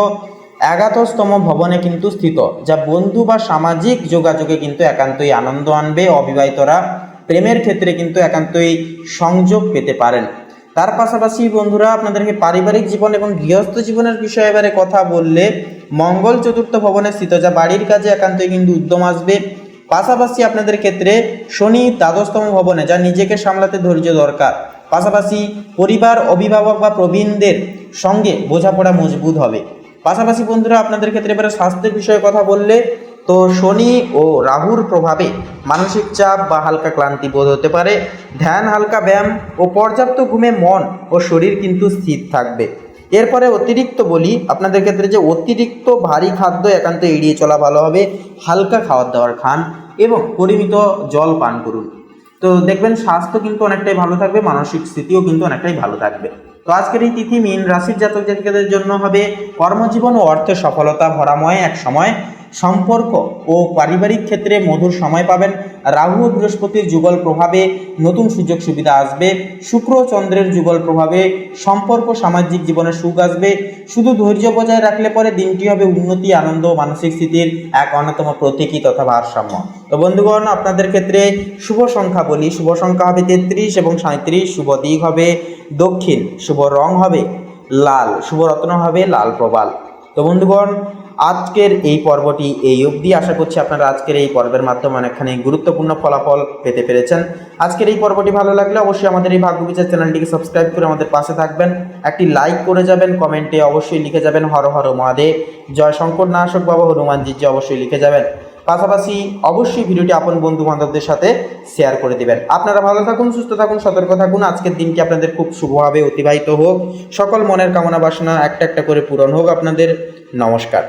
একাদশতম ভবনে কিন্তু স্থিত, যা বন্ধু বা সামাজিক যোগাযোগে কিন্তু একান্তই আনন্দ আনবে। অবিবাহিতরা প্রেমের ক্ষেত্রে কিন্তু একান্তই সংযোগ পেতে পারেন। তার পাশাপাশি বন্ধুরা, আপনাদেরকে পারিবারিক জীবন এবং গৃহস্থ জীবনের বিষয়ে এবারে কথা বললে মঙ্গল চতুর্থ ভবনে স্থিত, যা বাড়ির কাজে একান্তই কিন্তু উদ্যম আসবে। পাশাপাশি আপনাদের ক্ষেত্রে শনি দ্বাদশতম ভবনে, যা নিজেকে সামলাতে ধৈর্য দরকার। পাশাপাশি পরিবার, অভিভাবক বা প্রবীণদের সঙ্গে বোঝাপড়া মজবুত হবে। পাশাপাশি বন্ধুরা, আপনাদের ক্ষেত্রে এবারে স্বাস্থ্যের বিষয়ে কথা বললে তো শনি ও রাহুর প্রভাবে মানসিক চাপ বা হালকা ক্লান্তি বোধ হতে পারে। ধ্যান, হালকা ব্যায়াম ও পর্যাপ্ত ঘুমে মন ও শরীর কিন্তু স্থির থাকবে। এরপরে অতিরিক্ত বলি, আপনাদের ক্ষেত্রে যে অতিরিক্ত ভারী খাদ্য একান্ত এড়িয়ে চলা ভালো হবে। হালকা খাবার দাবার খান এবং পরিমিত জল পান করুন। তো দেখবেন স্বাস্থ্য কিন্তু অনেকটাই ভালো থাকবে, মানসিক স্থিতিও কিন্তু অনেকটাই ভালো থাকবে। তো আজকের এই তিথি মীন রাশির জাতক জাতিকাদের জন্য হবে কর্মজীবন ও অর্থে সফলতা ভরাময় এক সময়। সম্পর্ক ও পারিবারিক ক্ষেত্রে মধুর সময় পাবেন। রাহু ও বৃহস্পতির যুগল প্রভাবে নতুন সুযোগ সুবিধা আসবে। শুক্র ও চন্দ্রের যুগল প্রভাবে সম্পর্ক, সামাজিক জীবনে সুখ আসবে। শুধু ধৈর্য বজায় রাখলে পরে দিনটি হবে উন্নতি, আনন্দ ও মানসিক স্থিতির এক অন্যতম প্রতীকী তথা ভারসাম্য। তো বন্ধুগণ, আপনাদের ক্ষেত্রে শুভ সংখ্যা বলি, শুভ সংখ্যা হবে 33 এবং 37। শুভ দিক হবে দক্ষিণ, শুভ রং হবে লাল, শুভ রত্ন হবে লাল প্রবাল। তো বন্ধুগণ, আজকের এই পর্বটি এই অবধি। আশা করছি আপনারা আজকের এই পর্বের মাধ্যমে অনেকখানি গুরুত্বপূর্ণ ফলাফল পেতে পেরেছেন। আজকের এই পর্বটি ভালো লাগলে অবশ্যই আমাদের এই ভাগ্য বিচার চ্যানেলটিকে সাবস্ক্রাইব করে আমাদের পাশে থাকবেন। একটি লাইক করে যাবেন, কমেন্টে অবশ্যই লিখে যাবেন হর হর মহাদেব, জয় শঙ্কর নাশক বাবা হনুমানজি অবশ্যই লিখে যাবেন। পাশাপাশি অবশ্যই ভিডিওটি আপন বন্ধু বান্ধবদের সাথে শেয়ার করে দেবেন। আপনারা ভালো থাকুন, সুস্থ থাকুন, সতর্ক থাকুন। আজকের দিনটি আপনাদের খুব শুভভাবে অতিবাহিত হোক। সকল মনের কামনা বাসনা একটা একটা করে পূরণ হোক আপনাদের। নমস্কার।